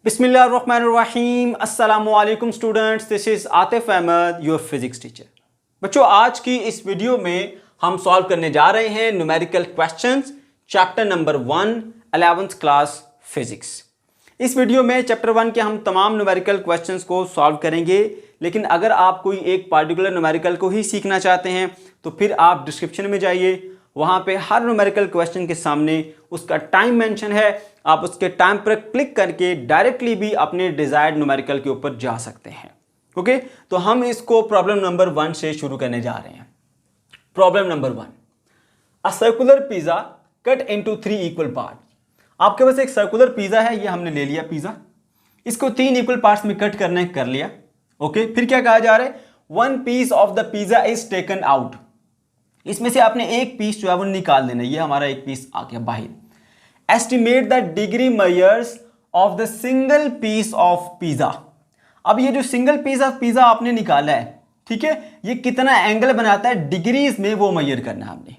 बिस्मिल्लाहिर्रहमानिर्रहीम अस्सलामुअलैकुम students, this is Atif Ahmad, your physics teacher. बच्चों, आज की इस वीडियो में हम सॉल्व करने जा रहे हैं numerical questions chapter number 1 11th class physics. इस वीडियो में चैप्टर 1 के हम तमाम न्यूमेरिकल क्वेश्चंस को सॉल्व करेंगे, लेकिन अगर आप कोई एक पार्टिकुलर न्यूमेरिकल को ही सीखना चाहते हैं तो फिर आप डिस्क्रिप्शन में जाइए, वहां पे हर न्यूमेरिकल क्वेश्चन के सामने उसका टाइम मेंशन है। आप उसके टाइम पर क्लिक करके डायरेक्टली भी अपने डिजायर्ड न्यूमेरिकल के ऊपर जा सकते हैं। ओके, तो हम इसको प्रॉब्लम नंबर 1 से शुरू करने जा रहे हैं। Problem number 1, a circular pizza cut into 3 equal part. आपके पास एक सर्कुलर पिज्जा है, ये हमने ले लिया पिज्जा, इसको 3 इक्वल पार्ट्स में कट करना है, कर लिया। ओके, फिर क्या कहा जा रहा है, 1 piece of the pizza is taken out. इसमें से आपने एक पीस जो है वो निकाल देना, ये हमारा एक पीस आ गया बाहर। Estimate the degree measures of the single piece of pizza. अब ये जो सिंगल पीस ऑफ पिज्जा आपने निकाला है, ठीक है, ये कितना एंगल बनाता है डिग्रीज में, वो मेजर करना है हमने।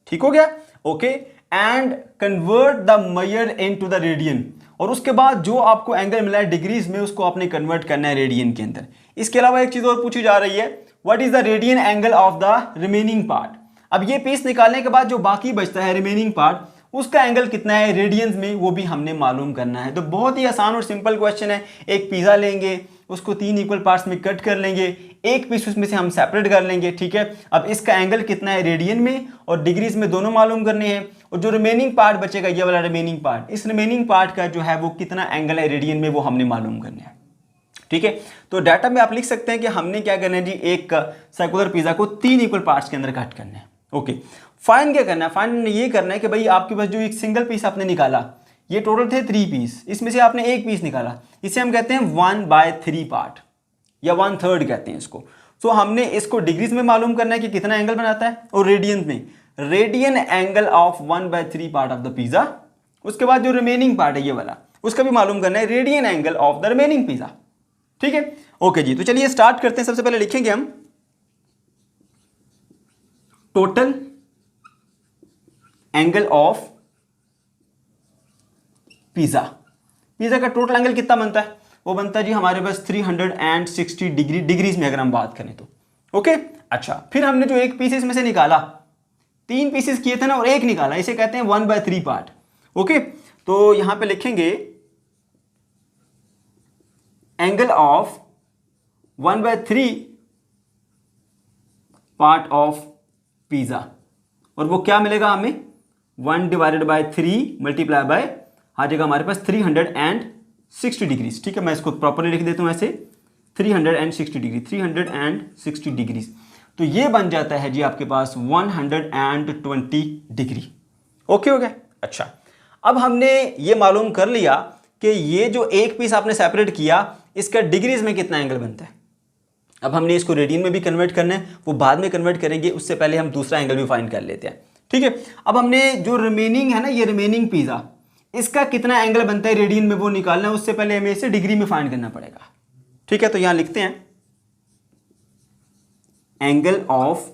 ठीक हो गया, okay. And convert the measure into the radian, और उसके बाद जो आपको एंगल मिला है डिग्रीज में, उसको आपने कन्वर्ट करना है रेडियन के अंदर। इसके अलावा एक चीज और पूछी जा रही है, what is the radian angle of the remaining part. अब ये पीस निकालने के बाद जो बाकी बचता है रिमेनिंग पार्ट, उसका एंगल कितना है रेडियंस में, वो भी हमने मालूम करना है। तो बहुत ही आसान और सिंपल क्वेश्चन है। एक पिज्जा लेंगे, उसको 3 इक्वल पार्ट्स में कट कर लेंगे, एक पीस उसमें से हम सेपरेट कर लेंगे, ठीक है। अब इसका एंगल कितना है रेडियन में और डिग्रीज में, दोनों मालूम करने हैं। और जो रिमेनिंग पार्ट बचेगा, ये वाला रिमेनिंग पार्ट, इस रिमेनिंग पार्ट का जो है वो कितना एंगल है रेडियन में, वो हमने मालूम करना है। ठीक है, तो डाटा में आप लिख सकते हैं कि हमने क्या करना है जी, एक सर्कुलर पिज्जा को 3 इक्वल पार्ट्स के अंदर कट करना है। ओके, फाइन क्या करना है, फाइन ये करना है कि भाई आपके पास जो एक सिंगल पीस आपने निकाला, ये टोटल थे 3 पीस, इसमें से आपने एक पीस निकाला, इसे हम कहते हैं 1/3 पार्ट या 1/3 कहते हैं इसको। सो हमने इसको डिग्रीज में मालूम करना है कि कितना एंगल बनाता है, और रेडियन में radian angle of 1/3 part of the pizza. उसके बाद जो रिमेनिंग पार्ट है ये वाला, उसका भी मालूम करना है radian angle of the remaining pizza. ठीक है, ओके जी। तो चलिए स्टार्ट करते हैं। सबसे पहले लिखेंगे हम total angle of pizza. Pizza का टोटल एंगल कितना बनता है, वो बनता है जी हमारे पास 360 डिग्री, डिग्रीज में अगर हम बात करें तो। ओके, अच्छा, फिर हमने जो एक पीस इसमें से निकाला, 3 पीसेस किए थे ना और एक निकाला, इसे कहते हैं 1/3 पार्ट। ओके, तो यहां पे लिखेंगे angle of 1/3 part of pizza, और वो क्या मिलेगा हमें, 1/3 मल्टीप्लाई बाय, आ जाएगा हमारे पास 360 डिग्रीज। ठीक है, मैं इसको प्रॉपरली लिख देता हूं ऐसे, 360 डिग्री, 360 डिग्रीज। तो ये बन जाता है जी आपके पास 120 डिग्री। ओके हो गया। अच्छा, अब हमने ये मालूम कर लिया कि ये जो एक पीस आपने सेपरेट किया, इसका डिग्रीज में कितना एंगल बनता है। अब हमने इसको रेडियन में भी कन्वर्ट करना है, वो बाद में कन्वर्ट करेंगे, उससे पहले हम दूसरा एंगल भी फाइंड कर लेते हैं। ठीक है, अब हमने जो रिमेनिंग है ना, ये रिमेनिंग पिज्जा, इसका कितना एंगल बनता है रेडियन में, वो निकालना है। उससे पहले हमें इसे डिग्री में फाइंड करना पड़ेगा। ठीक है, तो यहां लिखते हैं angle of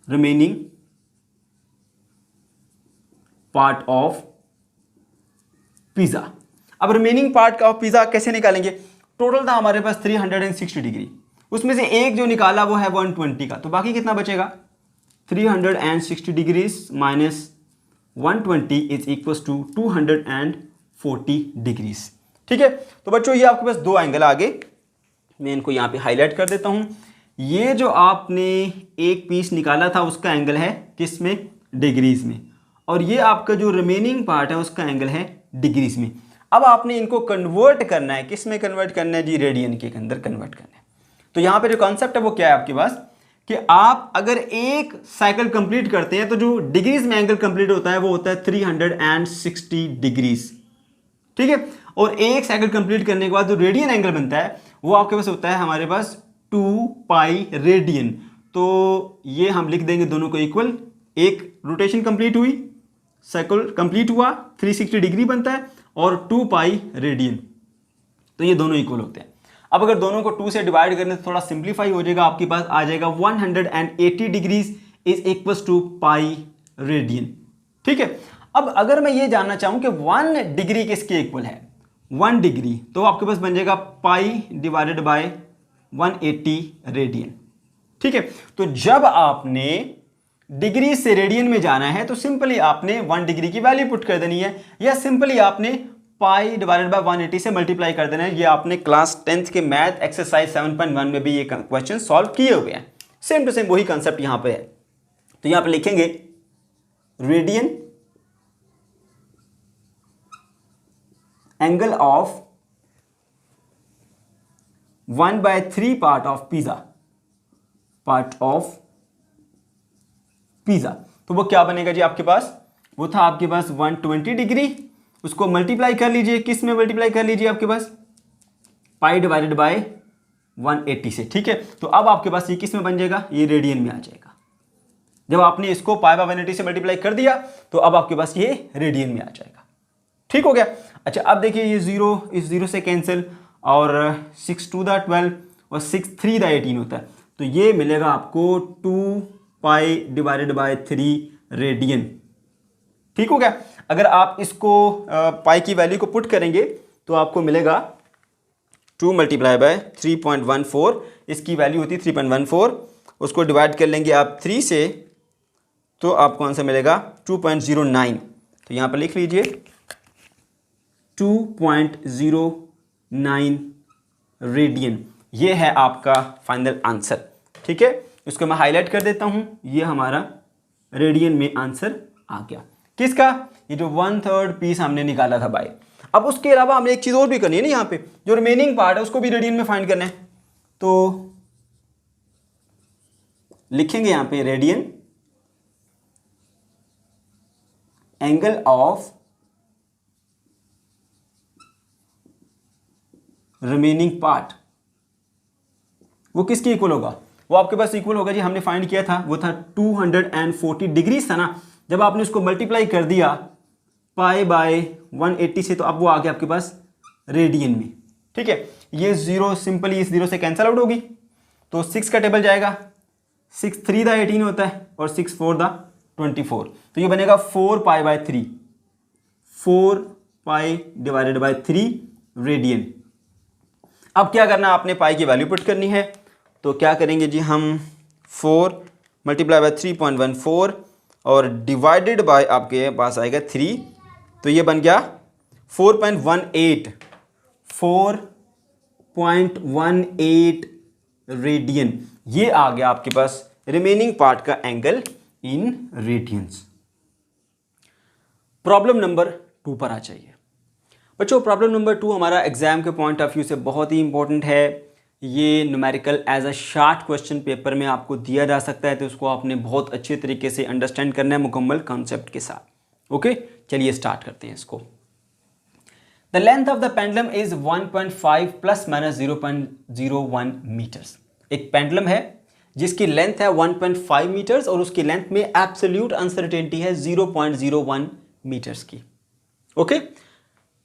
remaining part of pizza. अब रिमेनिंग पार्ट ऑफ पिज्जा कैसे निकालेंगे, टोटल था हमारे पास 360 डिग्री, उसमें से एक जो निकाला वो है 120 का, तो बाकी कितना बचेगा, 360 degrees minus 120 is equal to 240 degrees. ठीक है, तो बच्चों ये आपके पास 2 एंगल आ गए, मैं इनको यहां पे हाईलाइट कर देता हूं। ये जो आपने एक पीस निकाला था उसका एंगल है किस में, डिग्रीज में, और ये आपका जो रिमेनिंग पार्ट है उसका एंगल है डिग्रीज में। अब आपने इनको कन्वर्ट करना है, किस में कन्वर्ट करना है जी, रेडियन के अंदर कन्वर्ट करना है। तो यहां पे जो कॉन्सेप्ट है वो क्या है आपके पास, कि आप अगर एक साइकिल कंप्लीट करते हैं तो जो डिग्रीज में एंगल कंप्लीट होता है वो होता है 360 डिग्रीज। ठीक है, और एक साइकिल कंप्लीट करने के बाद जो रेडियन एंगल बनता है वो आपके पास होता है हमारे पास 2 रेडियन। तो ये हम लिख देंगे दोनों को इक्वल, एक रोटेशन कंप्लीट हुई, साइकिल कंप्लीट हुआ, 360 डिग्री बनता है, और 2 रेडियन, तो ये दोनों इक्वल होते हैं। अब अगर दोनों को 2 से डिवाइड करने तो थोड़ा सिंप्लीफाई हो जाएगा, आपके पास आ जाएगा 180 degrees is equal to pi radian. ठीक है, अब अगर मैं ये जानना चाहूं कि 1 डिग्री किसके इक्वल है, 1 डिग्री, तो आपके पास बन जाएगा पाई डिवाइडेड बाय 180 रेडियन। ठीक है, तो जब आपने डिग्री से रेडियन में जाना है तो सिंपली आपने 1 डिग्री की वैल्यू पुट कर देनी है, या सिंपली आपने पाई डिवाइडेड बाय 180 से मल्टीप्लाई कर देना है। ये आपने क्लास 10th के मैथ एक्सरसाइज 7.1 में भी ये क्वेश्चन सॉल्व किए हुए हैं। सेम टू सेम वही कंसेप्ट यहां पे है। तो यहां पे लिखेंगे radian angle of 1/3 part of pizza. तो वो क्या बनेगा जी आपके पास, वो था आपके पास 120 डिग्री, उसको मल्टीप्लाई कर लीजिए, किस में मल्टीप्लाई कर लीजिए, आपके पास पाई डिवाइडेड बाय 180 से। ठीक है, तो अब आपके पास ये किस में बन जाएगा, ये रेडियन में आ जाएगा। जब आपने इसको पाई बाय 180 से मल्टीप्लाई कर दिया तो अब आपके पास ये रेडियन में आ जाएगा। ठीक हो गया। अच्छा, अब देखिए ये 0 इस 0 से कैंसिल, और 6 2 द 12 और 6 3 द 18 होता है, तो ये मिलेगा आपको 2 पाई डिवाइडेड बाय 3 रेडियन। ठीक हो गया। अगर आप इसको पाई की वैल्यू को पुट करेंगे तो आपको मिलेगा 2 मल्टीप्लाई बाय 3.14, इसकी वैल्यू होती है 3.14, उसको डिवाइड कर लेंगे आप 3 से तो आपको आंसर मिलेगा 2.09। तो यहाँ पर लिख लीजिए 2.09 रेडियन, ये है आपका फाइनल आंसर। ठीक है, इसको मैं हाईलाइट कर देता हूँ, ये हमारा रेडियन में आंसर आ गया। किसका, ये जो 1/3 पीस हमने निकाला था भाई। अब उसके अलावा हमें एक चीज़ और भी करनी है ना, यहाँ पे जो रिमेनिंग पार्ट है उसको भी रेडियन में फाइंड करना है। तो लिखेंगे यहाँ पे radian angle of remaining part, वो किसके इक्वल होगा, वो आपके पास इक्वल होगा जी, हमने फाइंड किया था वो था 240 डिग्री था ना। जब आपने उसको मल्टीप्लाई कर दिया पाई बाय 180 से तो अब वो आ गया आपके पास रेडियन में। ठीक है, ये 0 सिंपली इस 0 से कैंसल आउट होगी, तो 6 का टेबल जाएगा, 6 3 द 18 होता है और 6 4 द 24, तो ये बनेगा 4 pi by 3, 4 pi divided by 3 radian. अब क्या करना, आपने पाई की वैल्यू पुट करनी है, तो क्या करेंगे जी हम 4 मल्टीप्लाई बाय 3.14 और डिवाइडेड बाय आपके पास आएगा 3, तो ये बन गया 4.18 रेडियन। ये आ गया आपके पास रिमेनिंग पार्ट का angle in radiance. Problem number 2 पर आ जाइए बच्चों। प्रॉब्लम नंबर 2 हमारा एग्जाम के पॉइंट ऑफ व्यू से बहुत ही इंपॉर्टेंट है। ये numerical as a short question paper में आपको दिया जा सकता है, तो उसको आपने बहुत अच्छे तरीके से अंडरस्टैंड करना है मुकम्मल कॉन्सेप्ट के साथ। ओके, चलिए स्टार्ट करते हैं इसको। The length of the pendulum is 1.5 ± 0.01 metres. एक पेंडुलम है जिसकी लेंथ है 1.5 मीटर्स और उसकी लेंथ में एब्सोल्यूट अनसर्टेनिटी है 0.01 मीटर्स की। Okay,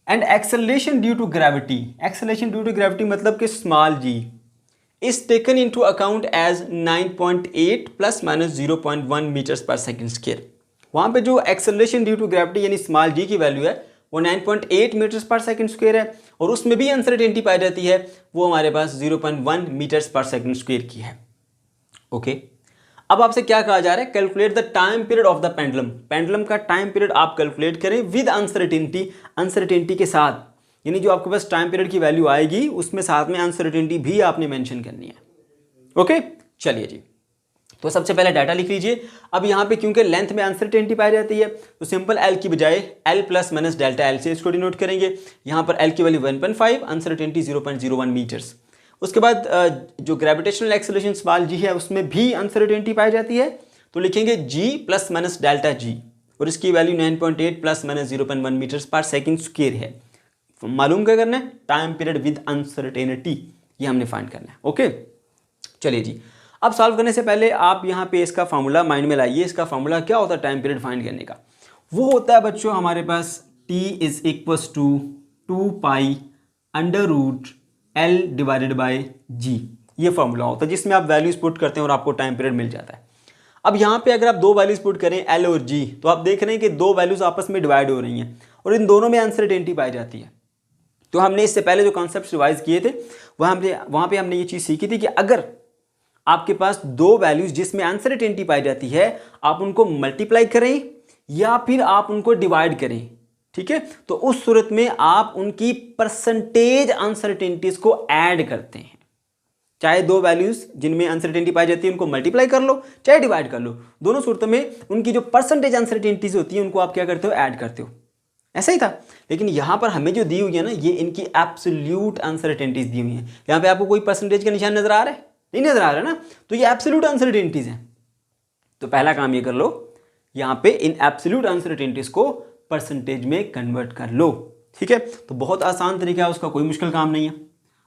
and acceleration due to gravity, acceleration due to gravity मतलब कि small g is taken into account as 9.8 ± 0.1 metres पर सेकंड स्क्वायर। वहाँ पे जो एक्सेलरेशन ड्यू टू ग्रेविटी यानी स्मॉल जी की वैल्यू है वो 9.8 मीटर्स पर सेकंड स्क्वायर है, और उसमें भी अनसर्टेनिटी पाई जाती है, वो हमारे पास 0.1 मीटर्स पर सेकंड स्क्वायर की है। ओके, अब आपसे क्या कहा जा रहा है, calculate the time period of the pendulum. Pendulum का टाइम पीरियड आप कैलकुलेट करें विद अनसर्टेनिटी, अनसर्टेनिटी के साथ, यानी जो आपके पास टाइम पीरियड की वैल्यू आएगी उसमें साथ में अनसर्टेनिटी भी आपने मेंशन करनी है। ओके, चलिए जी, तो सबसे पहले डाटा लिख लीजिए। अब यहाँ पे क्योंकि लेंथ में अनसर्टेनिटी पाई जाती है तो सिंपल एल की बजाय L plus minus delta L से इसको डिनोट करेंगे। यहाँ पर एल की वैल्यू 1.5, अनसर्टेनिटी 0.01 मीटर्स। उसके बाद जो ग्रेविटेशनल एक्सेलरेशन स्मॉल जी है उसमें भी अनसर्टेनिटी पाई जाती है, तो लिखेंगे जी प्लस माइनस डेल्टा जी, और इसकी वैल्यू 9.8 प्लस माइनस 0.1 मीटर्स पर सेकंड स्क्वायर है। मालूम क्या करना है, टाइम पीरियड विद अनसर्टेनिटी, ये हमने फाइंड करना है। ओके, चलिए जी, अब सॉल्व करने से पहले आप यहाँ पे इसका फार्मूला माइंड में लाइए। इसका फार्मूला क्या होता है टाइम पीरियड फाइंड करने का, वो होता है बच्चों हमारे पास T is equals to 2 pi under root L divided by G। ये फार्मूला होता है जिसमें आप वैल्यूज पुट करते हैं और आपको टाइम पीरियड मिल जाता है। अब यहाँ पे अगर आप दो वैल्यूज पुट करें एल और जी, तो आप देख रहे हैं कि दो वैल्यूज आपस में डिवाइड हो रही हैं और इन दोनों में अनसर्टेनिटी पाई जाती है। तो हमने इससे पहले जो कॉन्सेप्ट रिवाइज किए थे वहाँ पे हमने ये चीज़ सीखी थी कि अगर आपके पास दो वैल्यूज जिसमें अनसर्टेनिटी पाई जाती है, आप उनको मल्टीप्लाई करें या फिर आप उनको डिवाइड करें, ठीक है, तो उस सूरत में आप उनकी परसेंटेज अनसर्टेनिटीज को ऐड करते हैं। चाहे दो वैल्यूज जिनमें अनसर्टेनिटी पाई जाती है उनको मल्टीप्लाई कर लो, चाहे डिवाइड कर लो, दोनों सूरतों में उनकी जो परसेंटेज अनसर्टेनिटीज होती है उनको आप क्या करते हो, ऐड करते हो। ऐसा ही था, लेकिन यहां पर हमें जो दी हुई है ना, ये इनकी एब्सोल्यूट अनसर्टेनिटीज दी हुई है। यहां पे आपको कोई परसेंटेज का निशान नजर आ रहा है? नहीं नजर आ रहा है ना, तो ये एब्सोल्यूट अनसर्टेनिटीज है। तो पहला काम ये कर लो, यहां पे इन एब्सोल्यूट अनसर्टेनिटीज को परसेंटेज में कन्वर्ट कर लो, ठीक है। तो बहुत आसान तरीका है, उसका कोई मुश्किल काम नहीं है।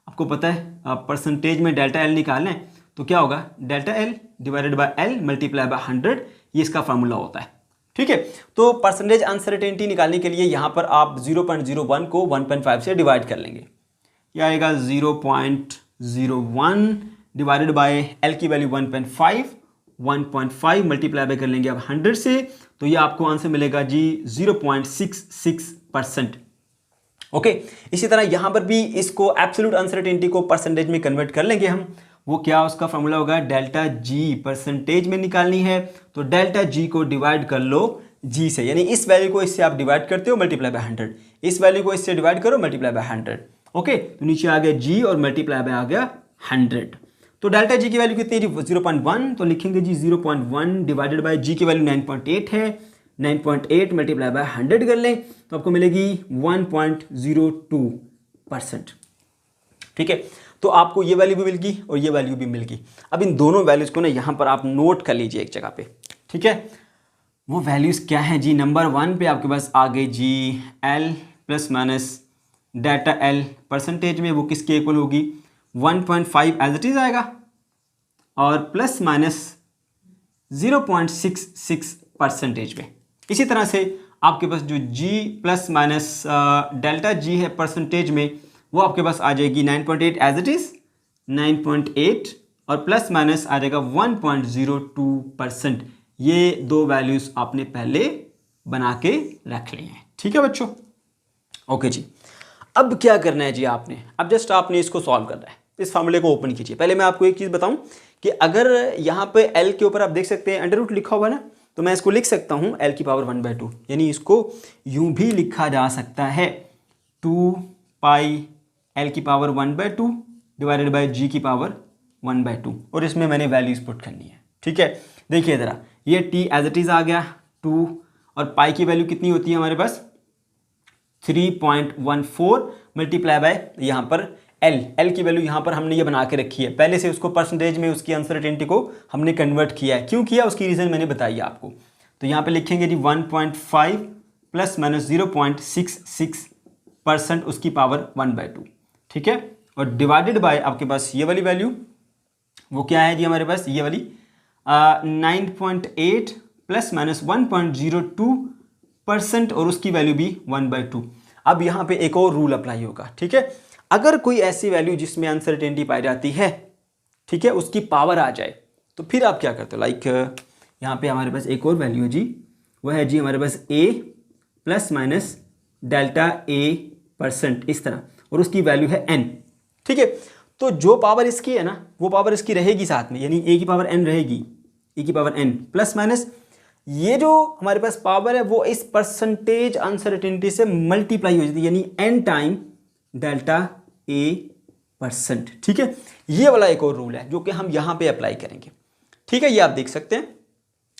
आपको पता है आप परसेंटेज में डेल्टा एल निकालें तो क्या होगा, delta L divided by L multiply by 100, ये इसका फार्मूला होता है, ठीक है। तो परसेंटेज अनसर्टेनिटी निकालने के लिए यहाँ पर आप 0.01 को 1.5 से डिवाइड कर लेंगे, यह आएगा 0.01 डिवाइडेड बाय एल की वैल्यू 1.5 मल्टीप्लाई बाय कर लेंगे अब 100 से, तो ये आपको आंसर मिलेगा जी 0.66%। ओके, इसी तरह यहां पर भी इसको एब्सोल्यूट अनसर्टेनिटी को परसेंटेज में कन्वर्ट कर लेंगे हम। वो क्या, उसका फॉर्मूला होगा डेल्टा जी, परसेंटेज में निकालनी है तो डेल्टा जी को डिवाइड कर लो जी से, यानी इस वैल्यू को इससे आप डिवाइड करते हो मल्टीप्लाई बाय 100, इस वैल्यू को इससे डिवाइड करो मल्टीप्लाई बाय 100। ओके, तो नीचे आ गया जी और मल्टीप्लाई बाय आ गया 100। तो डेल्टा जी की वैल्यू कितनी है, 0.1, तो लिखेंगे जी 0.1 डिवाइडेड बाय जी की वैल्यू 9.8 है, 9.8 मल्टीप्लाई बाय 100 कर लें तो आपको मिलेगी 1.02%, ठीक है। तो आपको ये वैल्यू भी मिल गई और ये वैल्यू भी मिल गई। अब इन दोनों वैल्यूज को ना यहाँ पर आप नोट कर लीजिए एक जगह पे, ठीक है। वो वैल्यूज क्या है जी, नंबर 1 पे आपके पास आ गई G L plus minus delta L, percentage में वो किसके इक्वल होगी, 1.5 एज इट इज आएगा और प्लस माइनस 0.66% में। इसी तरह से आपके पास जो g plus minus delta g है परसेंटेज में, वो आपके पास आ जाएगी 9.8 एज इट इज 9.8 और प्लस माइनस आ जाएगा 1.02%। ये दो वैल्यूज आपने पहले बना के रख ली हैं, ठीक है बच्चों। ओके जी, अब क्या करना है जी आपने, अब जस्ट आपने इसको सॉल्व करना है। इस फार्मूले को ओपन कीजिए। पहले मैं आपको एक चीज़ बताऊं कि अगर यहाँ पे l के ऊपर आप देख सकते हैं अंडर रूट लिखा हुआ है ना, तो मैं इसको लिख सकता हूँ l की पावर 1/2, यानी इसको यूं भी लिखा जा सकता है 2 पाई l की पावर 1/2 डिवाइडेड बाय g की पावर 1/2, और इसमें मैंने वैल्यूज पुट करनी है, ठीक है। देखिए ज़रा, ये t एज इट इज आ गया 2 और पाई की वैल्यू कितनी होती है हमारे पास 3.14 मल्टीप्लाई बाय यहाँ पर L की वैल्यू यहाँ पर हमने ये बना के रखी है, पहले से उसको परसेंटेज में उसकी अनसर्टेनिटी को हमने कन्वर्ट किया है। क्यों किया, उसकी रीज़न मैंने बताई आपको। तो यहाँ पे लिखेंगे जी 1.5 प्लस माइनस 0.66% उसकी पावर 1/2, ठीक है, और डिवाइडेड बाय आपके पास ये वाली वैल्यू, वो क्या है जी हमारे पास ये वाली 9.8 प्लस माइनस 1.02% और उसकी वैल्यू भी 1/2। अब यहाँ पे एक और रूल अप्लाई होगा, ठीक है। अगर कोई ऐसी वैल्यू जिसमें अनसर्टेनिटी पाई जाती है, ठीक है, उसकी पावर आ जाए तो फिर आप क्या करते हो, लाइक यहाँ पे हमारे पास एक और वैल्यू है जी, वह है जी हमारे पास a plus minus delta a% इस तरह, और उसकी वैल्यू है n, ठीक है। तो जो पावर इसकी है ना वो पावर इसकी रहेगी साथ में, यानी a की पावर n रहेगी, e की पावर n प्लस माइनस ये जो हमारे पास पावर है वो इस परसेंटेज अनसर्टेनिटी से मल्टीप्लाई हो जाती है, यानी n टाइम डेल्टा a%, ठीक है। ये वाला एक और रूल है जो कि हम यहाँ पे अप्लाई करेंगे, ठीक है। ये आप देख सकते हैं,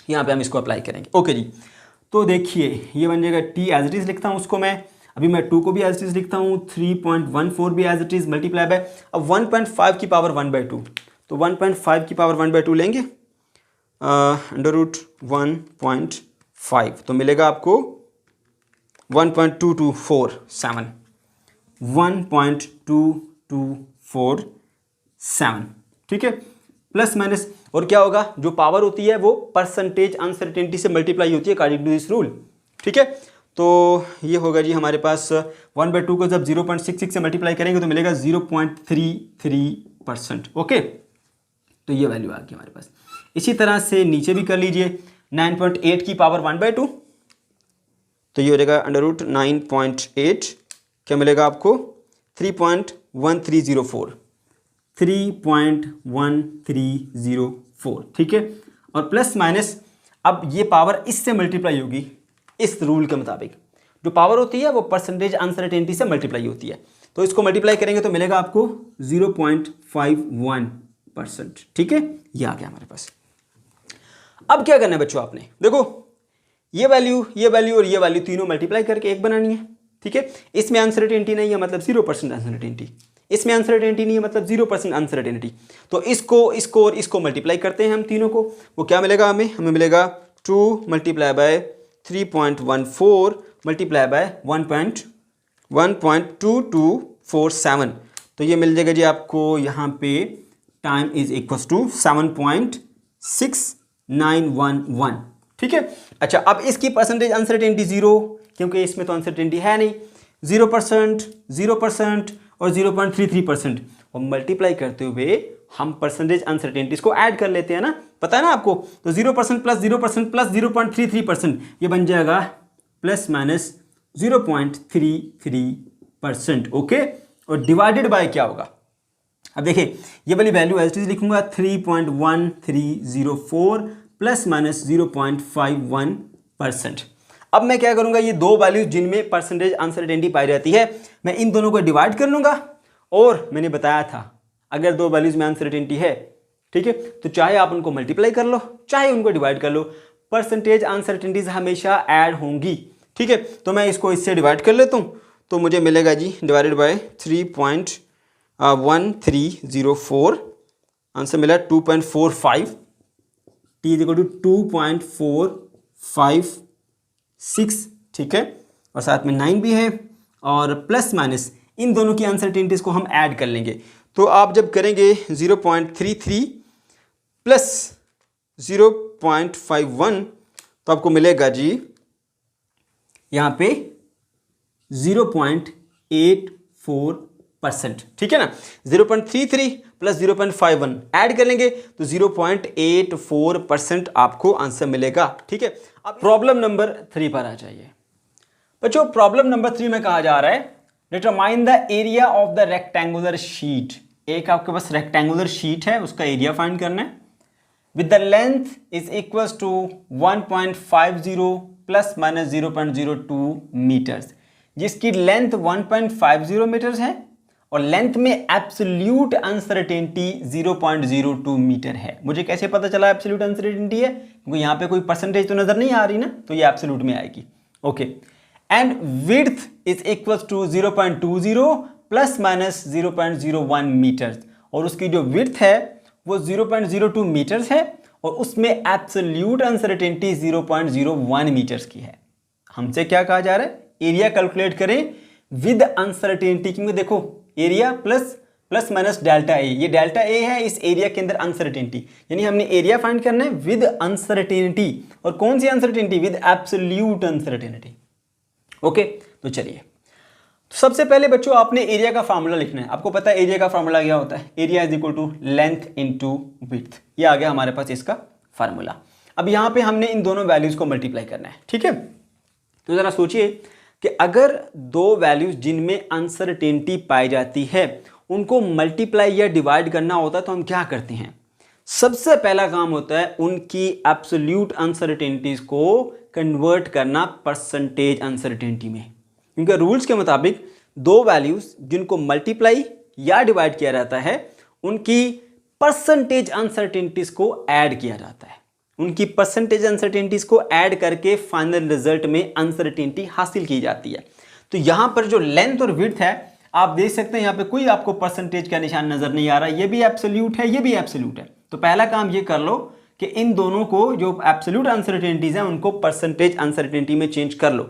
यहाँ पे हम इसको अप्लाई करेंगे। ओके जी, तो देखिए ये बन जाएगा t एज इट इज लिखता हूँ उसको मैं, अभी मैं 2 को भी एज इट इज लिखता हूँ, 3.14 भी as it is multiply by अब 1.5 की पावर 1/2, तो 1.5 की पावर 1/2 लेंगे अंडर रूट 1.5, तो मिलेगा आपको 1.2247, 1.2247, ठीक है, प्लस माइनस, और क्या होगा, जो पावर होती है वो परसेंटेज अनसर्टेनिटी से मल्टीप्लाई होती है अकॉर्डिंग टू दिस रूल, ठीक है। तो ये होगा जी हमारे पास 1/2 को जब 0.66 से मल्टीप्लाई करेंगे तो मिलेगा 0.33%, ओके। तो ये वैल्यू आ गई हमारे पास। इसी तरह से नीचे भी कर लीजिए 9.8 की पावर 1/2, तो ये हो जाएगा √9.8, क्या मिलेगा आपको 3.1304, 3.1304, ठीक है। और प्लस माइनस, अब ये पावर इससे मल्टीप्लाई होगी इस रूल के मुताबिक। जो पावर होती है वो परसेंटेज अनसर्टेनिटी से मल्टीप्लाई होती है, तो इसको मल्टीप्लाई करेंगे तो मिलेगा आपको 0.51%, ठीक है। ये आ गया हमारे पास। अब क्या करना है बच्चों, आपने देखो ये वैल्यू और ये वैल्यू तीनों मल्टीप्लाई करके एक बनानी है, ठीक है। इसमें अनसर्टेनिटी नहीं है मतलब 0% अनसर्टेनिटी, इसमें अनसर्टेनिटी नहीं है मतलब 0% अनसर्टेनिटी। तो इसको और इसको मल्टीप्लाई करते हैं हम तीनों को, वो क्या मिलेगा हमें मिलेगा 2 मल्टीप्लाई बाय 3.14 मल्टीप्लाई बाय 1.2247, तो ये मिल जाएगा जी आपको यहाँ पे टाइम इज इक्वल्स टू 7.6911, ठीक है। अच्छा, अब इसकी परसेंटेज अनसर्टेनिटी 0, क्योंकि इसमें तो अनसर्टेनिटी है नहीं, 0%, 0% और 0.33%, और मल्टीप्लाई करते हुए हम परसेंटेज अनसर्टेनिटीज को ऐड कर लेते हैं ना, पता है ना आपको। तो 0% प्लस 0% प्लस 0.33%, ये बन जाएगा प्लस माइनस 0.33%, ओके। और डिवाइडेड बाय क्या होगा, अब देखिए ये वाली वैल्यू एज इट इज लिखूंगा 3.1304 प्लस माइनस 0.51%। अब मैं क्या करूंगा, ये दो वैल्यूज जिनमें परसेंटेज अनसर्टेनिटी पाई जाती है, मैं इन दोनों को डिवाइड कर लूंगा। और मैंने बताया था अगर दो वैल्यूज में अनसर्टेनिटी है, ठीक है, तो चाहे आप उनको मल्टीप्लाई कर लो चाहे उनको डिवाइड कर लो, परसेंटेज अनसर्टेनिटीज हमेशा ऐड होंगी, ठीक है। तो मैं इसको इससे डिवाइड कर लेता हूं, तो मुझे मिलेगा जी डिवाइडेड बाय 3.1304, आंसर मिला 2.45, t इज इक्वल टू 2.456, ठीक है। और साथ में 9 भी है, और प्लस माइनस इन दोनों की अनसर्टेनिटीज को हम ऐड कर लेंगे। तो आप जब करेंगे 0.33 प्लस 0.51 तो आपको मिलेगा जी यहाँ पे 0.84%, ठीक है ना। 0.33 प्लस 0.51 ऐड कर लेंगे तो 0.84% आपको आंसर मिलेगा, ठीक है। अब प्रॉब्लम नंबर 3 पर आ जाइए बच्चों। प्रॉब्लम नंबर 3 में कहा जा रहा है determine the area of the rectangular sheet. एक आपके पास रेक्टेंगुलर शीट है, उसका एरिया फाइंड करना है। With the length is equals to 1.50 plus minus 0.02 metres, जिसकी लेंथ 1.50 मीटर्स है और लेंथ में एब्सोल्यूट अनसर्टेनिटी 0.02 मीटर है। मुझे कैसे पता चला एब्सोल्यूट अनसर्टेनिटी है, क्योंकि यहाँ पे कोई परसेंटेज तो नजर नहीं आ रही ना, तो ये एब्सोल्यूट में आएगी, okay. And width is equals to 0.20 plus minus 0.01 metres, और उसकी जो विड्थ है वो 0.02 मीटर्स है और उसमें एब्सोल्यूट अनसर्टेनिटी 0.01 मीटर्स की है। हमसे क्या कहा जा रहा है, एरिया कैलकुलेट करें विद अनसर्टेनिटी, क्योंकि देखो area plus minus delta A, ये डेल्टा ए है इस एरिया के अंदर अनसर्टेनिटी, यानी हमने एरिया फाइंड करना है विद अनसर्टेनिटी। और कौन सी uncertainty, with absolute uncertainty, okay. तो चलिए, तो सबसे पहले बच्चों आपने एरिया का फार्मूला लिखना है। आपको पता है एरिया का फार्मूला क्या होता है, area is equal to length into width. ये आ गया हमारे पास इसका फार्मूला। अब यहां पे हमने इन दोनों वैल्यूज को मल्टीप्लाई करना है, ठीक है। तो जरा सोचिए कि अगर दो वैल्यूज जिनमें अनसर्टेनिटी पाई जाती है उनको मल्टीप्लाई या डिवाइड करना होता है तो हम क्या करते हैं, सबसे पहला काम होता है उनकी एब्सोल्यूट अनसर्टेनिटीज को कन्वर्ट करना परसेंटेज अनसर्टेनिटी में। क्योंकि रूल्स के मुताबिक दो वैल्यूज जिनको मल्टीप्लाई या डिवाइड किया जाता है उनकी परसेंटेज अनसर्टेनिटीज को ऐड किया जाता है। उनकी परसेंटेज अनसर्टेनिटीज को ऐड करके फाइनल रिजल्ट में अनसर्टेनिटी हासिल की जाती है। तो यहां पर जो लेंथ और विड्थ है आप देख सकते हैं, यहां पे कोई आपको परसेंटेज का निशान नजर नहीं आ रहा, ये भी एब्सोल्यूट है, ये भी एब्सोल्यूट है। तो पहला काम ये कर लो कि इन दोनों को जो एब्सोल्यूट अनसर्टेनिटीज है उनको परसेंटेज अनसर्टेनिटी में चेंज कर लो,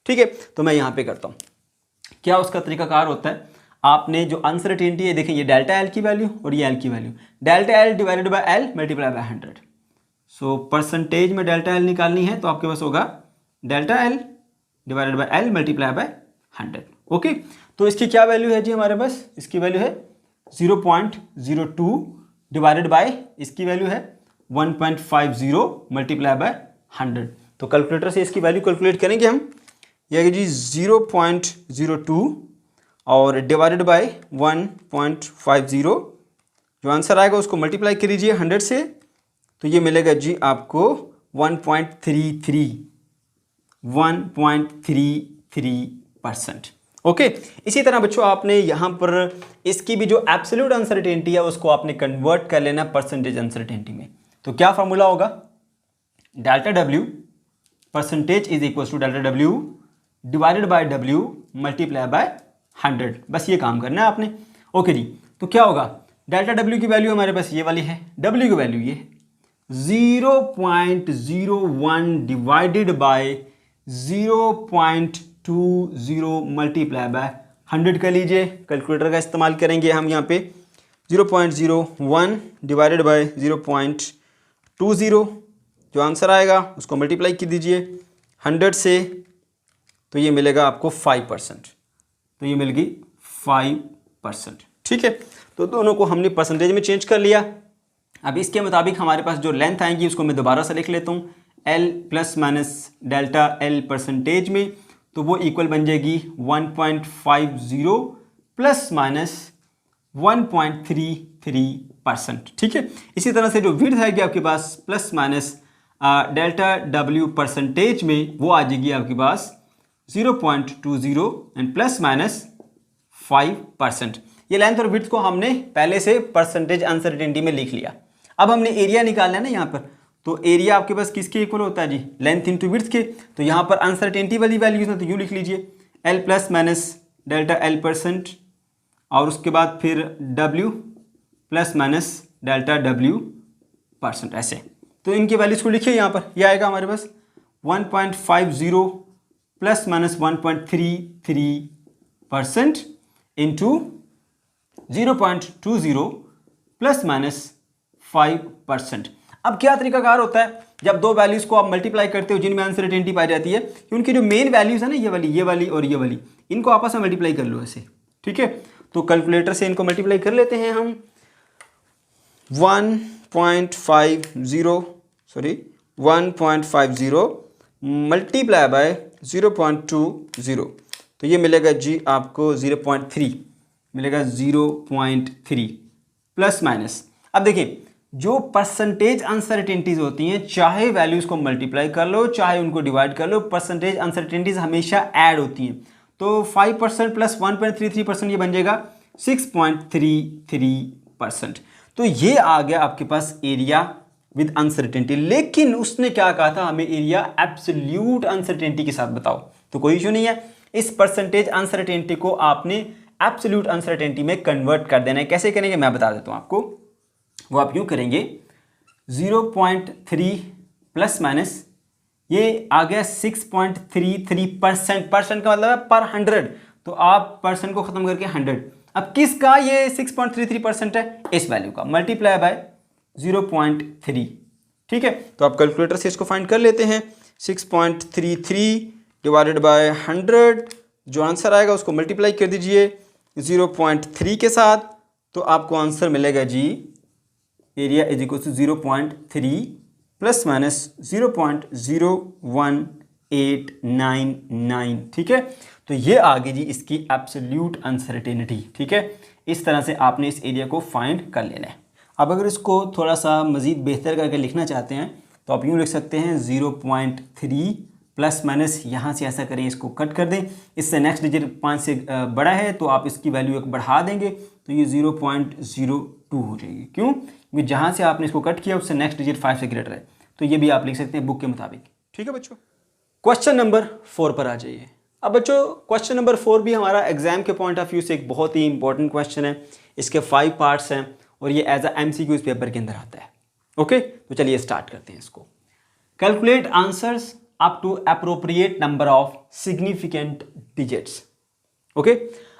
ठीक है। तो मैं यहां पे करता हूं, क्या उसका तरीकाकार होता है, आपने जो अनसर्टेनिटी है देखिए ये डेल्टा एल की वैल्यू और ये एल की value, delta L divided by L multiply by 100। So percentage में डेल्टा एल निकालनी है तो आपके पास होगा delta L divided by L multiply by 100, okay. तो इसकी क्या वैल्यू है जी हमारे पास, इसकी वैल्यू है 0.02 डिवाइडेड बाय इसकी वैल्यू है 1.50 मल्टीप्लाई बाय 100। तो कैलकुलेटर से इसकी वैल्यू कैलकुलेट करेंगे हम। यह है जी 0.02 और डिवाइडेड बाय 1.50, जो आंसर आएगा उसको मल्टीप्लाई कर लीजिए 100 से, तो ये मिलेगा जी आपको 1.33%। ओके, इसी तरह बच्चों आपने यहाँ पर इसकी भी जो एब्सोल्यूट अनसर्टेनिटी है उसको आपने कन्वर्ट कर लेना परसेंटेज अनसर्टेनिटी में। तो क्या फॉर्मूला होगा, delta W percentage is equal to delta W divided by W multiply by 100। बस ये काम करना है आपने। ओके जी, तो क्या होगा, डेल्टा डब्ल्यू की वैल्यू हमारे पास ये वाली है, डब्ल्यू की वैल्यू ये 0.01 डिवाइडेड बाय 0.20 मल्टीप्लाई बाय 100 कर लीजिए। कैलकुलेटर का इस्तेमाल करेंगे हम यहाँ पे। 0.01 डिवाइडेड बाय 0.20, जो आंसर आएगा उसको मल्टीप्लाई कर दीजिए 100 से, तो ये मिलेगा आपको 5%। तो ये मिल गई 5%। ठीक है, तो दोनों को हमने परसेंटेज में चेंज कर लिया। अब इसके मुताबिक हमारे पास जो लेंथ आएगी उसको मैं दोबारा से लिख लेता हूँ, L plus minus delta L percentage में, तो वो इक्वल बन जाएगी 1.50 प्लस माइनस 1.33%। ठीक है, इसी तरह से जो विड्थ आएगी आपके पास plus minus delta W percentage में, वो आ जाएगी आपके पास 0.20 एंड प्लस माइनस 5%। ये लेंथ और विड्थ को हमने पहले से परसेंटेज अनसर्टेनिटी में लिख लिया। अब हमने एरिया निकालना है ना यहाँ पर, तो एरिया आपके पास किसके इक्वल होता है जी, लेंथ इंटू विड्थ के। तो यहाँ पर अनसर्टेनिटी वाली वैल्यूज है तो यूँ लिख लीजिए L plus minus delta L percent, और उसके बाद फिर W plus minus delta W percent, ऐसे। तो इनकी वैल्यूज को लिखिए यहाँ पर, यह आएगा हमारे पास 1.50 plus minus 1.33% into 0.20 plus minus 5%। अब क्या तरीकाकार होता है, जब दो वैल्यूज को आप मल्टीप्लाई करते हो जिनमें अनसर्टेनिटी पाई जाती है, कि उनकी जो मेन वैल्यूज है ना, ये वाली और ये वाली, इनको आपस में मल्टीप्लाई कर लो ऐसे। ठीक है, तो कैलकुलेटर से इनको मल्टीप्लाई कर लेते हैं हम। 1.50 मल्टीप्लाई बाय 0.20, तो ये मिलेगा जी आपको 0.3 मिलेगा, 0.3 प्लस माइनस। अब देखिए, जो परसेंटेज अनसर्टेनिटीज होती हैं, चाहे वैल्यूज को मल्टीप्लाई कर लो चाहे उनको डिवाइड कर लो, परसेंटेज अनसर्टेनिटीज हमेशा ऐड होती हैं। तो 5% प्लस 1.33% ये बन जाएगा 6.33%। तो ये आ गया आपके पास एरिया विद अनसर्टेनिटी। लेकिन उसने क्या कहा था, हमें एरिया एब्सोल्यूट अनसर्टेनिटी के साथ बताओ। तो कोई इशू नहीं है, इस परसेंटेज अनसर्टेनिटी को आपने एब्सोल्यूट अनसर्टेनिटी में कन्वर्ट कर देना है। कैसे करेंगे मैं बता देता हूं आपको। वो आप यूं करेंगे, 0.3 प्लस माइनस ये आ गया 6.33%। परसेंट का मतलब है पर 100, तो आप परसेंट को खत्म करके 100। अब किसका ये 6.33% है, इस वैल्यू का, मल्टीप्लाई बाय 0.3। ठीक है, तो आप कैलकुलेटर से इसको फाइंड कर लेते हैं। 6.33 डिवाइडेड बाय 100, जो आंसर आएगा उसको मल्टीप्लाई कर दीजिए 0.3 के साथ, तो आपको आंसर मिलेगा जी area is equal to 0.3 plus minus 0.01899। ठीक है, तो ये आ गई जी इसकी एब्सोल्यूट अनसर्टेनिटी। ठीक है, इस तरह से आपने इस एरिया को फाइंड कर लेना है। अब अगर इसको थोड़ा सा मज़ीद बेहतर करके लिखना चाहते हैं तो आप यूँ लिख सकते हैं 0.3 प्लस माइनस, यहाँ से ऐसा करें, इसको कट कर दें, इससे नेक्स्ट डिजिट 5 से बड़ा है तो आप इसकी वैल्यू एक बढ़ा देंगे तो ये 0.02 हो जाएगी। क्यों, क्योंकि जहाँ से आपने इसको कट किया उससे नेक्स्ट डिजिट 5 से ग्रेटर है। तो ये भी आप लिख सकते हैं बुक के मुताबिक। ठीक है बच्चों, क्वेश्चन नंबर 4 पर आ जाइए। अब बच्चों क्वेश्चन नंबर 4 भी हमारा एग्जाम के पॉइंट ऑफ व्यू से एक बहुत ही इंपॉर्टेंट क्वेश्चन है। इसके 5 पार्ट्स हैं और ये एज अ MCQ पेपर के अंदर आता है। ओके, तो चलिए स्टार्ट करते हैं इसको। Calculate answers up to appropriate number of significant digits. Okay,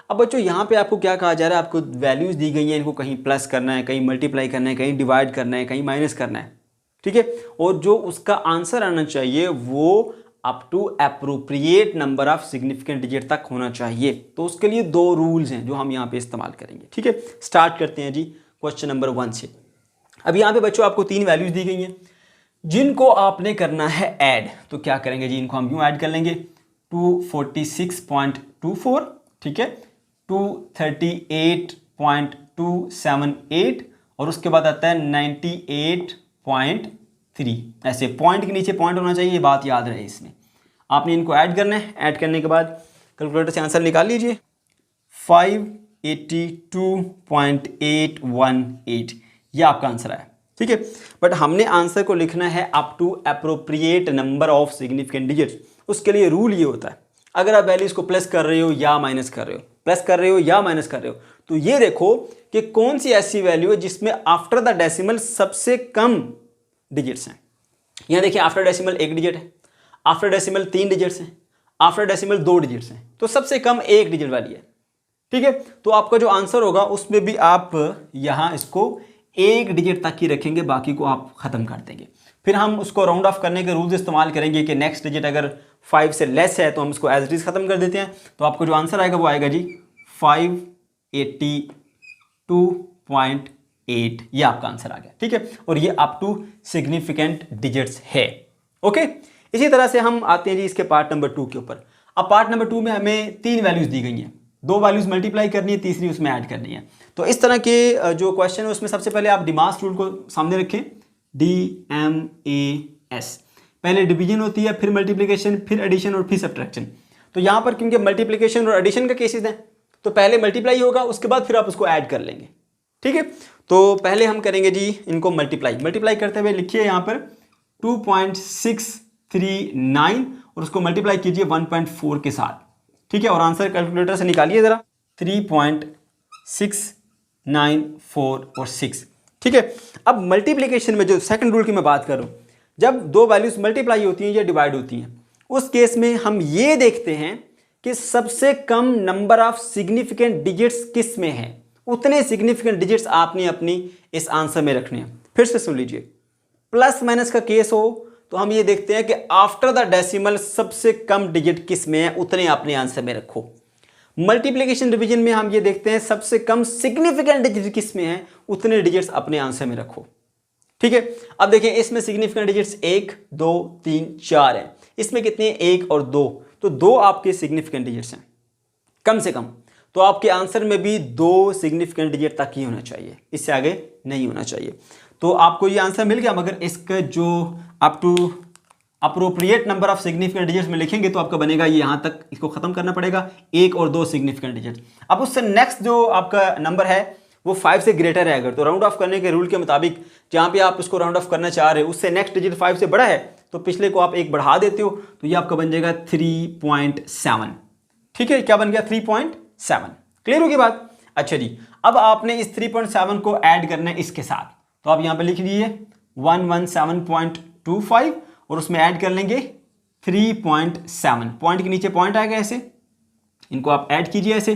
अब बच्चों यहाँ पे आपको क्या कहा जा रहा है, आपको वैल्यूज दी गई हैं, इनको कहीं प्लस करना है, कहीं मल्टीप्लाई करना है, कहीं डिवाइड करना है, कहीं माइनस करना है। ठीक है, और जो उसका आंसर आना चाहिए वो up to appropriate number of significant digit तक होना चाहिए। तो उसके लिए 2 रूल्स हैं जो हम यहाँ पे इस्तेमाल करेंगे। ठीक है, स्टार्ट करते हैं जी क्वेश्चन नंबर 1 से। अब यहाँ पे बच्चों आपको 3 वैल्यूज दी गई हैं जिनको आपने करना है ऐड। तो क्या करेंगे जी, इनको हम यूँ ऐड कर लेंगे 246.24, ठीक है, 238.278 और उसके बाद आता है 98.3। ऐसे पॉइंट के नीचे पॉइंट होना चाहिए, ये बात याद रहे इसमें। आपने इनको ऐड करना है, ऐड करने के बाद कैलकुलेटर से आंसर निकाल लीजिए 582.818, ये आपका आंसर आया, ठीक है। बट हमने आंसर को लिखना है up to appropriate number of significant digits. उसके लिए रूल ये होता है, अगर आप वैल्यूज को प्लस कर रहे हो या माइनस कर रहे हो, प्लस कर रहे हो या माइनस कर रहे हो, तो ये देखो कि कौन सी ऐसी वैल्यू है जिसमें आफ्टर द डेसिमल सबसे कम डिजिट्स हैं। यहां देखिए आफ्टर डेसिमल 1 डिजिट है, आफ्टर डेसिमल 3 डिजिट्स हैं, आफ्टर डेसिमल 2 डिजिट्स हैं, तो सबसे कम 1 डिजिट वाली है, ठीक है। तो आपका जो आंसर होगा उसमें भी आप यहां इसको 1 डिजिट तक ही रखेंगे, बाकी को आप खत्म कर देंगे। फिर हम उसको राउंड ऑफ करने के रूल्स इस्तेमाल करेंगे कि नेक्स्ट डिजिट अगर 5 से लेस है तो हम इसको एज इट इज खत्म कर देते हैं। तो आपको जो आंसर आएगा वो आएगा जी 582.8, ये आपका आंसर आ गया, ठीक है। और ये अप टू सिग्निफिकेंट डिजिट्स है, ओके। इसी तरह से हम आते हैं जी इसके पार्ट नंबर 2 के ऊपर। अब पार्ट नंबर 2 में हमें 3 वैल्यूज दी गई हैं, 2 वैल्यूज मल्टीप्लाई करनी है, तीसरी उसमें ऐड करनी है। तो इस तरह के जो क्वेश्चन है उसमें सबसे पहले आप डिमास रूल को सामने रखें, DMAS। पहले डिवीजन होती है, फिर मल्टीप्लिकेशन, फिर एडिशन और फिर सब्ट्रैक्शन। तो यहाँ पर क्योंकि मल्टीप्लिकेशन और एडिशन का केसेस हैं तो पहले मल्टीप्लाई होगा, उसके बाद फिर आप उसको ऐड कर लेंगे, ठीक है। तो पहले हम करेंगे जी इनको मल्टीप्लाई करते हुए लिखिए यहाँ पर 2.639 और उसको मल्टीप्लाई कीजिए 1.4 के साथ, ठीक है। और आंसर कैलकुलेटर से निकालिए ज़रा 3.694 और 6, ठीक है। अब मल्टीप्लिकेशन में जो सेकंड रूल की मैं बात कर रहा हूँ, जब 2 वैल्यूज मल्टीप्लाई होती हैं या डिवाइड होती हैं, उस केस में हम ये देखते हैं कि सबसे कम नंबर ऑफ सिग्निफिकेंट डिजिट्स किस में है, उतने सिग्निफिकेंट डिजिट्स आपने अपनी इस आंसर में रखने हैं। फिर से सुन लीजिए, प्लस माइनस का केस हो तो हम ये देखते हैं कि आफ्टर द डेसिमल सबसे कम डिजिट किस में है, उतने अपने आंसर में रखो। मल्टीप्लिकेशन डिवीजन में हम ये देखते हैं सबसे कम सिग्निफिकेंट डिजिट किस में है, उतने डिजिट्स अपने आंसर में रखो, ठीक है। अब देखिए इसमें सिग्निफिकेंट डिजिट्स 1 2 3 4 हैं, इसमें कितने हैं 1 और 2, तो 2 आपके सिग्निफिकेंट डिजिट्स हैं कम से कम। तो आपके आंसर में भी 2 सिग्निफिकेंट डिजिट तक ही होना चाहिए, इससे आगे नहीं होना चाहिए। तो आपको ये आंसर मिल गया, मगर इसका जो up to appropriate number of significant digits में लिखेंगे तो आपका बनेगा ये यहाँ तक, इसको खत्म करना पड़ेगा 1 और 2 सिग्निफिकेंट डिजिट। अब उससे नेक्स्ट जो आपका नंबर है वो 5 से ग्रेटर है, अगर तो राउंड ऑफ करने के रूल के मुताबिक जहाँ पे आप उसको राउंड ऑफ करना चाह रहे हो उससे नेक्स्ट डिजिट 5 से बड़ा है तो पिछले को आप 1 बढ़ा देते हो, तो ये आपका बन जाएगा 3.7, ठीक है। क्या बन गया 3.7, क्लियर होगी बात। अच्छा जी, अब आपने इस 3.7 को ऐड करना है इसके साथ, तो आप यहाँ पे लिख लीजिए 117.25 और उसमें ऐड कर लेंगे 3.7, पॉइंट के नीचे पॉइंट आएगा ऐसे, इनको आप ऐड कीजिए ऐसे।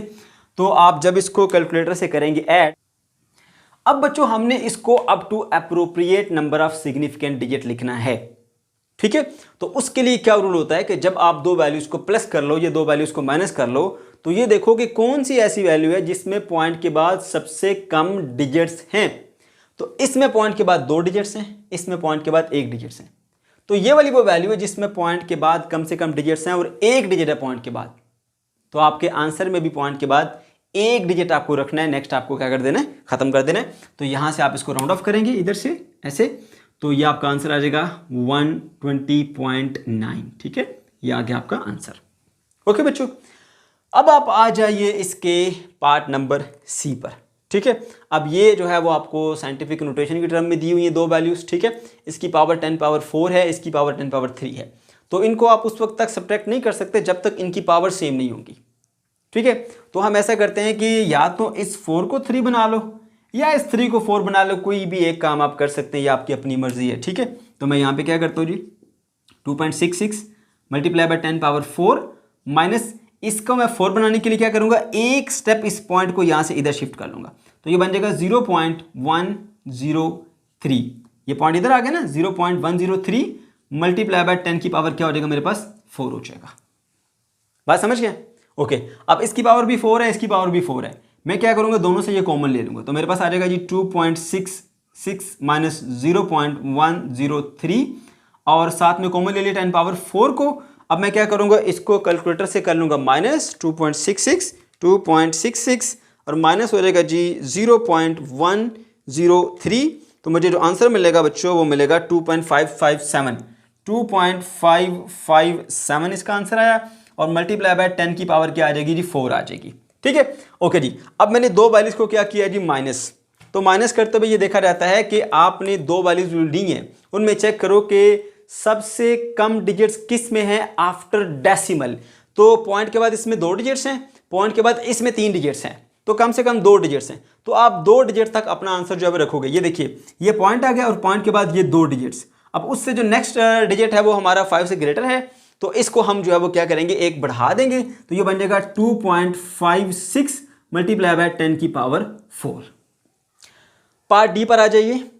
तो आप जब इसको कैलकुलेटर से करेंगे ऐड, अब बच्चों हमने इसको up to appropriate number of significant digit लिखना है, ठीक है। तो उसके लिए क्या रूल होता है कि जब आप 2 वैल्यूज को प्लस कर लो या 2 वैल्यूज को माइनस कर लो, तो ये देखो कि कौन सी ऐसी वैल्यू है जिसमें पॉइंट के बाद सबसे कम डिजिट्स हैं। तो इसमें पॉइंट के बाद 2 डिजिट्स हैं, इसमें पॉइंट के बाद 1 डिजिट्स हैं। तो ये वाली वो वैल्यू है जिसमें पॉइंट के बाद कम से कम डिजिट्स हैं और 1 डिजिट है पॉइंट के बाद। तो आपके आंसर में भी पॉइंट के बाद 1 डिजिट आपको रखना है, नेक्स्ट आपको क्या कर देना है, खत्म कर देना है। तो यहां से आप इसको राउंड ऑफ करेंगे इधर से ऐसे, तो ये आपका आंसर आ जाएगा 120.9, ठीक है। ये आ गया आपका आंसर, ओके बच्चों। अब आप आ जाइए इसके पार्ट नंबर सी पर, ठीक है। अब ये जो है वो आपको साइंटिफिक नोटेशन की टर्म में दी हुई है 2 वैल्यूज, ठीक है। इसकी पावर 10 पावर 4 है, इसकी पावर 10 पावर 3 है। तो इनको आप उस वक्त तक सब्ट्रैक्ट नहीं कर सकते जब तक इनकी पावर सेम नहीं होगी, ठीक है। तो हम ऐसा करते हैं कि या तो इस 4 को 3 बना लो या इस 3 को 4 बना लो, कोई भी एक काम आप कर सकते हैं, ये आपकी अपनी मर्जी है, ठीक है। तो मैं यहाँ पे क्या करता हूँ जी 2.66 मल्टीप्लाई बाय 10 पावर 4 माइनस इसको मैं 4 बनाने के लिए क्या करूँगा, एक स्टेप इस पॉइंट को यहाँ से इधर शिफ्ट कर लूँगा, तो ये बन जाएगा 0.103। ये पॉइंट इधर आ गया ना, 0.103 मल्टीप्लाई बाय 10 की पावर क्या हो जाएगा मेरे पास 4 हो जाएगा। बात समझ गए, ओके। अब इसकी पावर भी 4 है, इसकी पावर भी 4 है, मैं क्या करूँगा दोनों से ये कॉमन ले लूँगा, तो मेरे पास आ जाएगा जी 6 माइनस 0.103 और साथ में कॉमन ले लिया 10 पावर 4 को। अब मैं क्या करूँगा, इसको कैलकुलेटर से कर लूँगा माइनस 2.66 और माइनस हो जाएगा जी 0.103। तो मुझे जो आंसर मिलेगा बच्चों वो मिलेगा 2.557 इसका आंसर आया और मल्टीप्लाई बाय 10 की पावर क्या आ जाएगी जी 4 आ जाएगी। ठीक है, ओके जी। अब मैंने दो वैल्यूज को क्या किया जी माइनस, तो माइनस करते हुए ये देखा जाता है कि आपने दो वैल्यूज ली हैं, उनमें चेक करो कि सबसे कम डिजिट्स किस में है आफ्टर डेसिमल। तो पॉइंट के बाद इसमें 2 डिजिट्स हैं, पॉइंट के बाद इसमें 3 डिजिट्स हैं, तो कम से कम 2 डिजिट्स हैं। तो आप 2 डिजिट तक अपना आंसर जो है रखोगे। ये देखिए ये पॉइंट आ गया और पॉइंट के बाद ये 2 डिजिट्स। अब उससे जो नेक्स्ट डिजिट है वो हमारा 5 से ग्रेटर है, तो इसको हम जो है वो क्या करेंगे, एक बढ़ा देंगे, तो ये बन जाएगा 2.56 मल्टीप्लाई बाय 10 की पावर 4। पार्ट डी पर आ जाइए।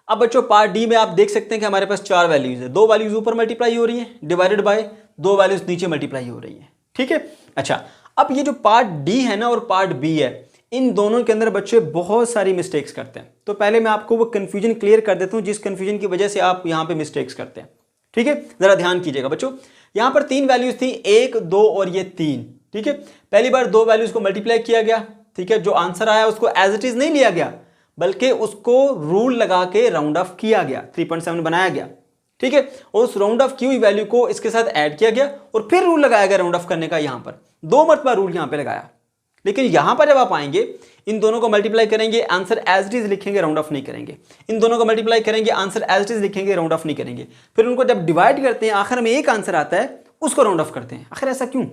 अब बच्चों पार्ट डी में आप देख सकते हैं कि हमारे पास 4 वैल्यूज है, 2 वैल्यूज ऊपर मल्टीप्लाई हो रही है डिवाइडेड बाय 2 वैल्यूज नीचे मल्टीप्लाई हो रही है। ठीक है, अच्छा अब ये जो पार्ट डी है ना और पार्ट बी है, इन दोनों के अंदर बच्चे बहुत सारी मिस्टेक्स करते हैं। तो पहले मैं आपको वो कंफ्यूजन क्लियर कर देता हूं जिस कंफ्यूजन की वजह से आप यहां पे मिस्टेक्स करते हैं। ठीक है, जरा ध्यान कीजिएगा बच्चों। यहां पर 3 वैल्यूज थी, 1, 2 और ये 3। ठीक है, पहली बार 2 वैल्यूज को मल्टीप्लाई किया गया। ठीक है, जो आंसर आया उसको एज इट इज नहीं लिया गया, बल्कि उसको रूल लगा के राउंड ऑफ किया गया, 3.7 बनाया गया। ठीक है, और उस राउंड ऑफ की हुई वैल्यू को इसके साथ ऐड किया गया और फिर रूल लगाया गया राउंड ऑफ करने का। यहां पर 2 मरतबा रूल यहां पे लगाया। लेकिन यहां पर जब आप आएंगे, इन दोनों को मल्टीप्लाई करेंगे, आंसर एज इट इज लिखेंगे, राउंड ऑफ नहीं करेंगे। इन दोनों को मल्टीप्लाई करेंगे, आंसर एज इट इज लिखेंगे, राउंड ऑफ नहीं करेंगे। फिर उनको जब डिवाइड करते हैं, आखिर में एक आंसर आता है, उसको राउंड ऑफ करते हैं। आखिर ऐसा क्यों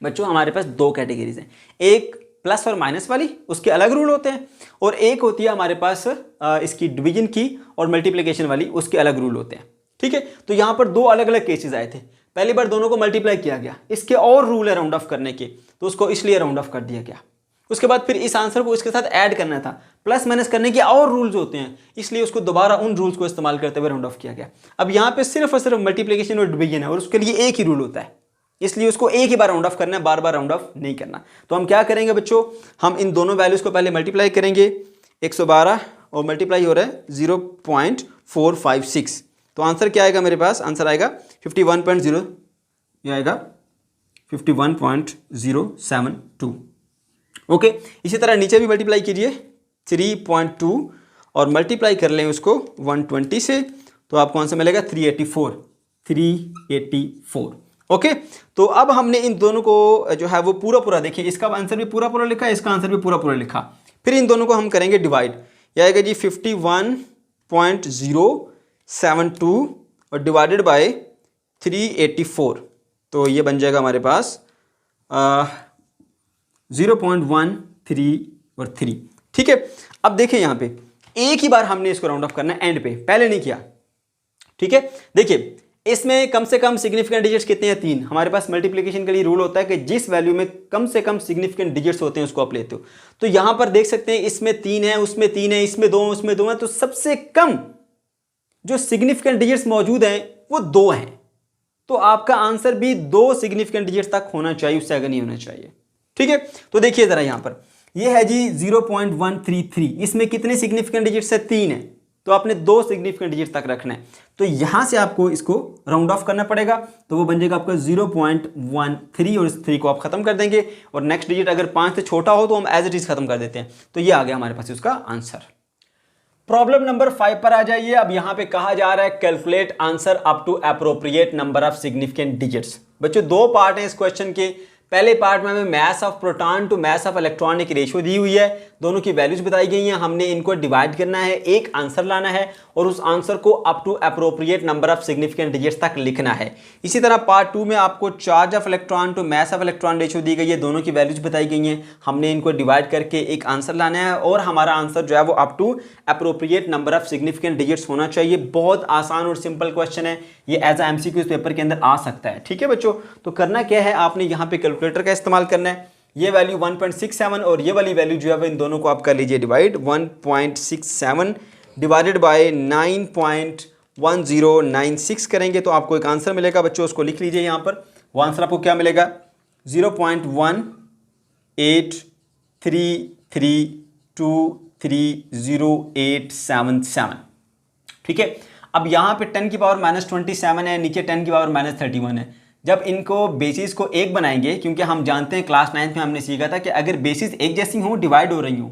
बच्चों? हमारे पास 2 कैटेगरीज हैं, एक प्लस और माइनस वाली, उसके अलग रूल होते हैं, और एक होती है हमारे पास इसकी डिवीजन की और मल्टीप्लिकेशन वाली, उसके अलग रूल होते हैं। ठीक है, तो यहां पर 2 अलग अलग केसेस आए थे। पहली बार दोनों को मल्टीप्लाई किया गया, इसके और रूल है राउंड ऑफ करने के, तो उसको इसलिए राउंड ऑफ कर दिया गया। उसके बाद फिर इस आंसर को इसके साथ ऐड करना था, प्लस माइनस करने के और रूल्स होते हैं, इसलिए उसको दोबारा उन रूल्स को इस्तेमाल करते हुए राउंड ऑफ किया गया। अब यहाँ पे सिर्फ और सिर्फ मल्टीप्लिकेशन और डिवीजन है और उसके लिए एक ही रूल होता है, इसलिए उसको एक ही बार राउंड ऑफ करना है, बार बार राउंड ऑफ नहीं करना। तो हम क्या करेंगे बच्चों, हम इन दोनों वैल्यूज को पहले मल्टीप्लाई करेंगे, 112 और मल्टीप्लाई हो रहा है 0.456। तो आंसर क्या आएगा मेरे पास? आंसर आएगा 51.0, ये आएगा 51.072। ओके, इसी तरह नीचे भी मल्टीप्लाई कीजिए 3.2 और मल्टीप्लाई कर लें उसको 120 से, तो आपको आंसर मिलेगा 384। ओके, तो अब हमने इन दोनों को जो है वो पूरा देखिए, इसका आंसर भी पूरा लिखा है, इसका आंसर भी पूरा लिखा। फिर इन दोनों को हम करेंगे डिवाइड, यह आएगा जी 51.072 और डिवाइडेड बाय 384, तो ये बन जाएगा हमारे पास 0.13 और 3। ठीक है, अब देखिए यहाँ पे एक ही बार हमने इसको राउंड ऑफ करना है एंड पे, पहले नहीं किया। ठीक है, देखिए इसमें कम से कम सिग्निफिकेंट डिजिट्स कितने हैं? 3। हमारे पास मल्टीप्लिकेशन के लिए रूल होता है कि जिस वैल्यू में कम से कम सिग्निफिकेंट डिजिट्स होते हैं उसको आप लेते हो। तो यहां पर देख सकते हैं इसमें 3 है, उसमें 3 है, इसमें 2, उसमें 2 है, तो सबसे कम जो सिग्निफिकेंट डिजिट्स मौजूद हैं वो 2 हैं। तो आपका आंसर भी 2 सिग्निफिकेंट डिजिट्स तक होना चाहिए, उससे आगे नहीं होना चाहिए। ठीक है, तो देखिए जरा यहां पर ये है जी 0.133, इसमें कितने सिग्निफिकेंट डिजिट्स है? 3 है, तो आपने 2 सिग्निफिकेंट डिजिट तक रखना है। तो यहां से आपको इसको राउंड ऑफ करना पड़ेगा, तो वो बन जाएगा आपका 0.13 और इस 3 को आप खत्म कर देंगे और नेक्स्ट डिजिट अगर 5 से छोटा हो तो हम एज इट इज खत्म कर देते हैं। तो ये आ गया हमारे पास उसका आंसर। प्रॉब्लम नंबर 5 पर आ जाइए। अब यहां पे कहा जा रहा है calculate answer up to appropriate number of significant digits. बच्चों 2 पार्ट हैं इस क्वेश्चन के। पहले पार्ट में हमें mass of proton to mass of electron की रेशियो दी हुई है, दोनों की वैल्यूज बताई गई हैं, हमने इनको डिवाइड करना है, एक आंसर लाना है और उस आंसर को up to appropriate number of significant digits तक लिखना है। इसी तरह पार्ट 2 में आपको charge of electron to mass of electron ratio दी गई है, दोनों की वैल्यूज बताई गई हैं, हमने इनको डिवाइड करके एक आंसर लाना है और हमारा आंसर जो है वो up to appropriate number of significant digits होना चाहिए। बहुत आसान और सिंपल क्वेश्चन है, ये एज ए MCQ पेपर के अंदर आ सकता है। ठीक है बच्चों, तो करना क्या है, आपने यहाँ पे कैलकुलेटर का इस्तेमाल करना है। ये वैल्यू 1.67 और ये वाली वैल्यू जो है इन दोनों को आप कर लीजिए डिवाइड, 1.67 डिवाइडेड बाय 9.1096 करेंगे तो आपको एक आंसर मिलेगा बच्चों, उसको लिख लीजिए यहाँ पर। वो आंसर आपको क्या मिलेगा? 0.18332 30877। ठीक है, अब यहाँ पे 10 की पावर -27 है, नीचे 10 की पावर -31 है। जब इनको बेसिस को एक बनाएंगे, क्योंकि हम जानते हैं क्लास 9th में हमने सीखा था कि अगर बेसिस एक जैसी हो, डिवाइड हो रही हो,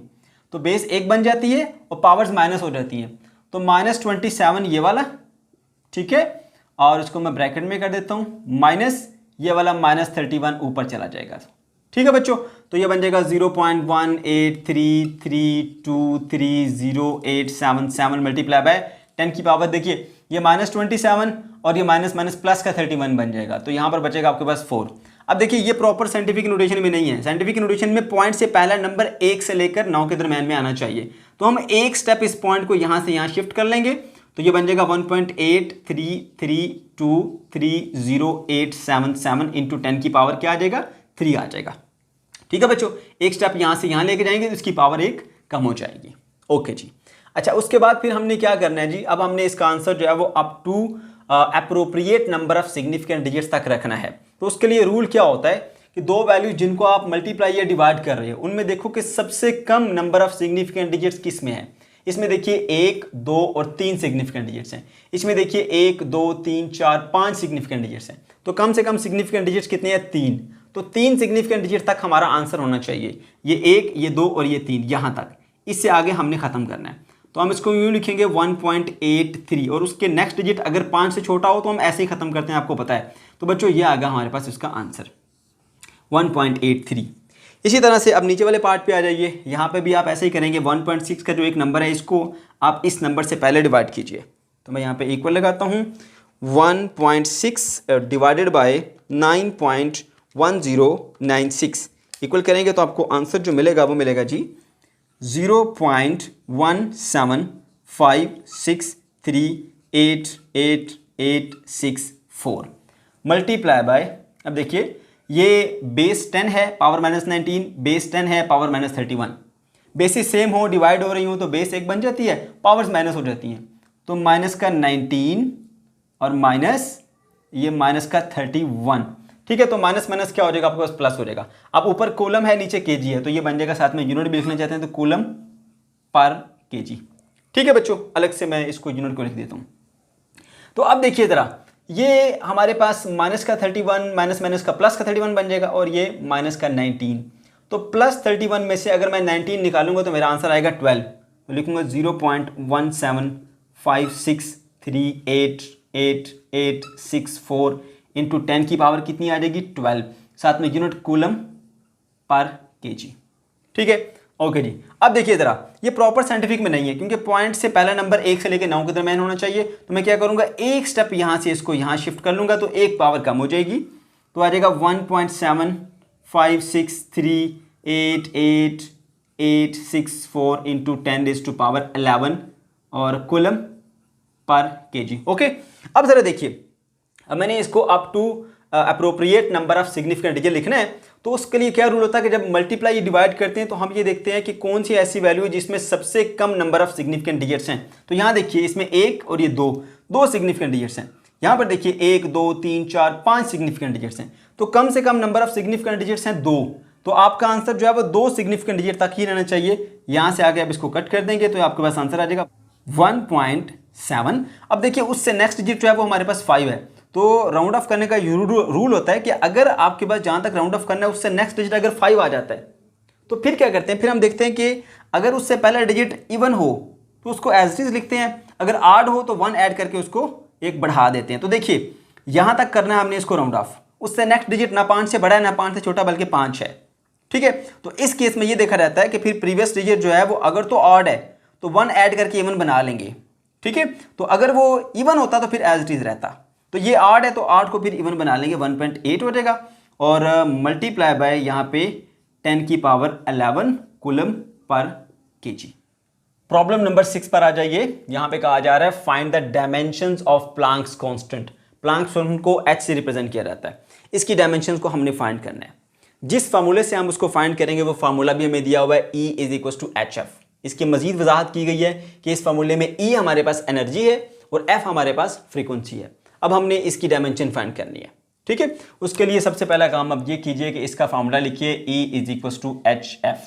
तो बेस एक बन जाती है और पावर्स माइनस हो जाती हैं। तो -27 ये वाला, ठीक है, और इसको मैं ब्रैकेट में कर देता हूँ, माइनस ये वाला -31 ऊपर चला जाएगा। ठीक है बच्चों, तो ये बन जाएगा 0.183323087 मल्टीप्लाई बाय 10 की पावर, देखिए ये -27 और ये माइनस माइनस प्लस का 31 बन जाएगा, तो यहाँ पर बचेगा आपके पास 4। अब देखिए ये प्रॉपर साइंटिफिक नोटेशन में नहीं है। साइंटिफिक नोटेशन में पॉइंट से पहला नंबर 1 से लेकर 9 के दरम्यान में आना चाहिए। तो हम एक स्टेप इस पॉइंट को यहाँ से यहाँ शिफ्ट कर लेंगे, तो ये बन जाएगा 1.83323087 इंटू 10 की पावर क्या आ जाएगा, 3 आ जाएगा। ठीक है बच्चों, एक स्टेप यहाँ से यहाँ लेके जाएंगे तो इसकी पावर 1 कम हो जाएगी। ओके जी, अच्छा उसके बाद फिर हमने क्या करना है जी, अब हमने इसका आंसर जो है वो up to appropriate number of significant digits तक रखना है। तो उसके लिए रूल क्या होता है कि दो वैल्यू जिनको आप मल्टीप्लाई या डिवाइड कर रहे हो, उनमें देखो कि सबसे कम नंबर ऑफ सिग्निफिकेंट डिजिट्स किस में है। इसमें देखिए 1, 2 और 3 सिग्निफिकेंट डिजिट्स हैं। इसमें देखिए 1, 2, 3, 4, 5 सिग्निफिकेंट डिजिट्स हैं। तो कम से कम सिग्निफिकेंट डिजिट्स कितने हैं, 3। तो 3 सिग्निफिकेंट डिजिट तक हमारा आंसर होना चाहिए। ये 1, ये 2 और ये 3, यहाँ तक। इससे आगे हमने खत्म करना है। तो हम इसको यूँ लिखेंगे 1.83 और उसके नेक्स्ट डिजिट अगर 5 से छोटा हो तो हम ऐसे ही खत्म करते हैं, आपको पता है। तो बच्चों ये आ गया हमारे पास इसका आंसर 1.83। इसी तरह से अब नीचे वाले पार्ट पे आ जाइए, यहाँ पे भी आप ऐसे ही करेंगे। 1.6 का जो एक नंबर है इसको आप इस नंबर से पहले डिवाइड कीजिए। तो मैं यहाँ पे इक्वल लगाता हूँ, 1.6 डिवाइडेड बाय 9.1096 इक्वल करेंगे तो आपको आंसर जो मिलेगा वो मिलेगा जी 0.17563888864 मल्टीप्लाई बाय, अब देखिए ये बेस 10 है, पावर -19, बेस 10 है, पावर -31। बेसिस सेम हो, डिवाइड हो रही हो तो बेस 1 बन जाती है, पावर्स माइनस हो जाती हैं। तो माइनस का 19 और माइनस ये माइनस का 31। ठीक है, तो माइनस माइनस क्या हो जाएगा आपके पास, प्लस हो जाएगा। अब ऊपर कूलम है, नीचे केजी है, तो ये बन जाएगा, साथ में यूनिट भी लिखना चाहते हैं तो कूलम पर केजी। ठीक है बच्चों, अलग से मैं इसको यूनिट को लिख देता हूँ। तो अब देखिए ज़रा, ये हमारे पास माइनस का 31 माइनस माइनस का प्लस का 31 बन जाएगा और ये माइनस का 19। तो प्लस 31 में से अगर मैं 19 निकालूंगा तो मेरा आंसर आएगा 12। तो लिखूंगा 0.17563888864 इंटू 10 की पावर कितनी आ जाएगी, 12, साथ में यूनिट कूलम पर केजी। ठीक है, ओके जी। अब देखिए ज़रा, ये प्रॉपर साइंटिफिक में नहीं है क्योंकि पॉइंट से पहला नंबर 1 से लेकर 9 के दरम्यान होना चाहिए। तो मैं क्या करूँगा, एक स्टेप यहाँ से इसको यहाँ शिफ्ट कर लूँगा तो एक पावर कम हो जाएगी, तो आ जाएगा 1.756388864 इंटू 10⁻11 और कूलम पर केजी। ओके, अब ज़रा देखिए, अब मैंने इसको up to appropriate number of significant digit लिखना है। तो उसके लिए क्या रूल होता है कि जब मल्टीप्लाई डिवाइड करते हैं तो हम ये देखते हैं कि कौन सी ऐसी वैल्यू है जिसमें सबसे कम नंबर ऑफ सिग्निफिकेंट डिजिट्स हैं। तो यहाँ देखिए, इसमें 1 और ये 2 सिग्निफिकेंट डिजिट्स हैं। यहाँ पर देखिए 1, 2, 3, 4, 5 सिग्निफिकेंट डिजिट्स हैं। तो कम से कम नंबर ऑफ सिग्निफिकेंट डिजिट्स हैं 2। तो आपका आंसर जो है वो 2 सिग्निफिकेंट डिजिट तक ही रहना चाहिए। यहाँ से आगे आप इसको कट कर देंगे तो आपके पास आंसर आ जाएगा 1.7। अब देखिए उससे नेक्स्ट डिजिट जो है वो हमारे पास 5 है। तो राउंड ऑफ करने का रूल होता है कि अगर आपके पास जहाँ तक राउंड ऑफ करना है उससे नेक्स्ट डिजिट अगर 5 आ जाता है तो फिर क्या करते हैं, फिर हम देखते हैं कि अगर उससे पहला डिजिट इवन हो तो उसको एज इट इज लिखते हैं, अगर आड हो तो 1 ऐड करके उसको 1 बढ़ा देते हैं। तो देखिए यहाँ तक करना है हमने इसको राउंड ऑफ, उससे नेक्स्ट डिजिट ना 5 से बड़ा है ना 5 से छोटा बल्कि 5 है। ठीक है, तो इस केस में ये देखा जाता है कि फिर प्रीवियस डिजिट जो है वो अगर तो ऑड है तो 1 ऐड करके इवन बना लेंगे। ठीक है, तो अगर वो इवन होता तो फिर एज इट इज रहता। तो ये 8 है तो 8 को फिर इवन बना लेंगे, 1.8 हो जाएगा और मल्टीप्लाई बाय यहाँ पे 10 की power 11 coulomb per KG. Problem number 6 पर आ जाइए। यहाँ पे कहा जा रहा है find the dimensions of Planck's constant. Planck's constant को h से रिप्रेजेंट किया जाता है। इसकी डायमेंशंस को हमने फाइंड करना है। जिस फार्मूले से हम उसको फाइंड करेंगे वो फार्मूला भी हमें दिया हुआ है, E = hf। इसकी मजीद वजाहत की गई है कि इस फार्मूले में E हमारे पास एनर्जी है और F हमारे पास फ्रीक्वेंसी है। अब हमने इसकी डायमेंशन फाइंड करनी है। ठीक है, उसके लिए सबसे पहला काम अब ये कीजिए कि इसका फार्मूला लिखिए, E = hf।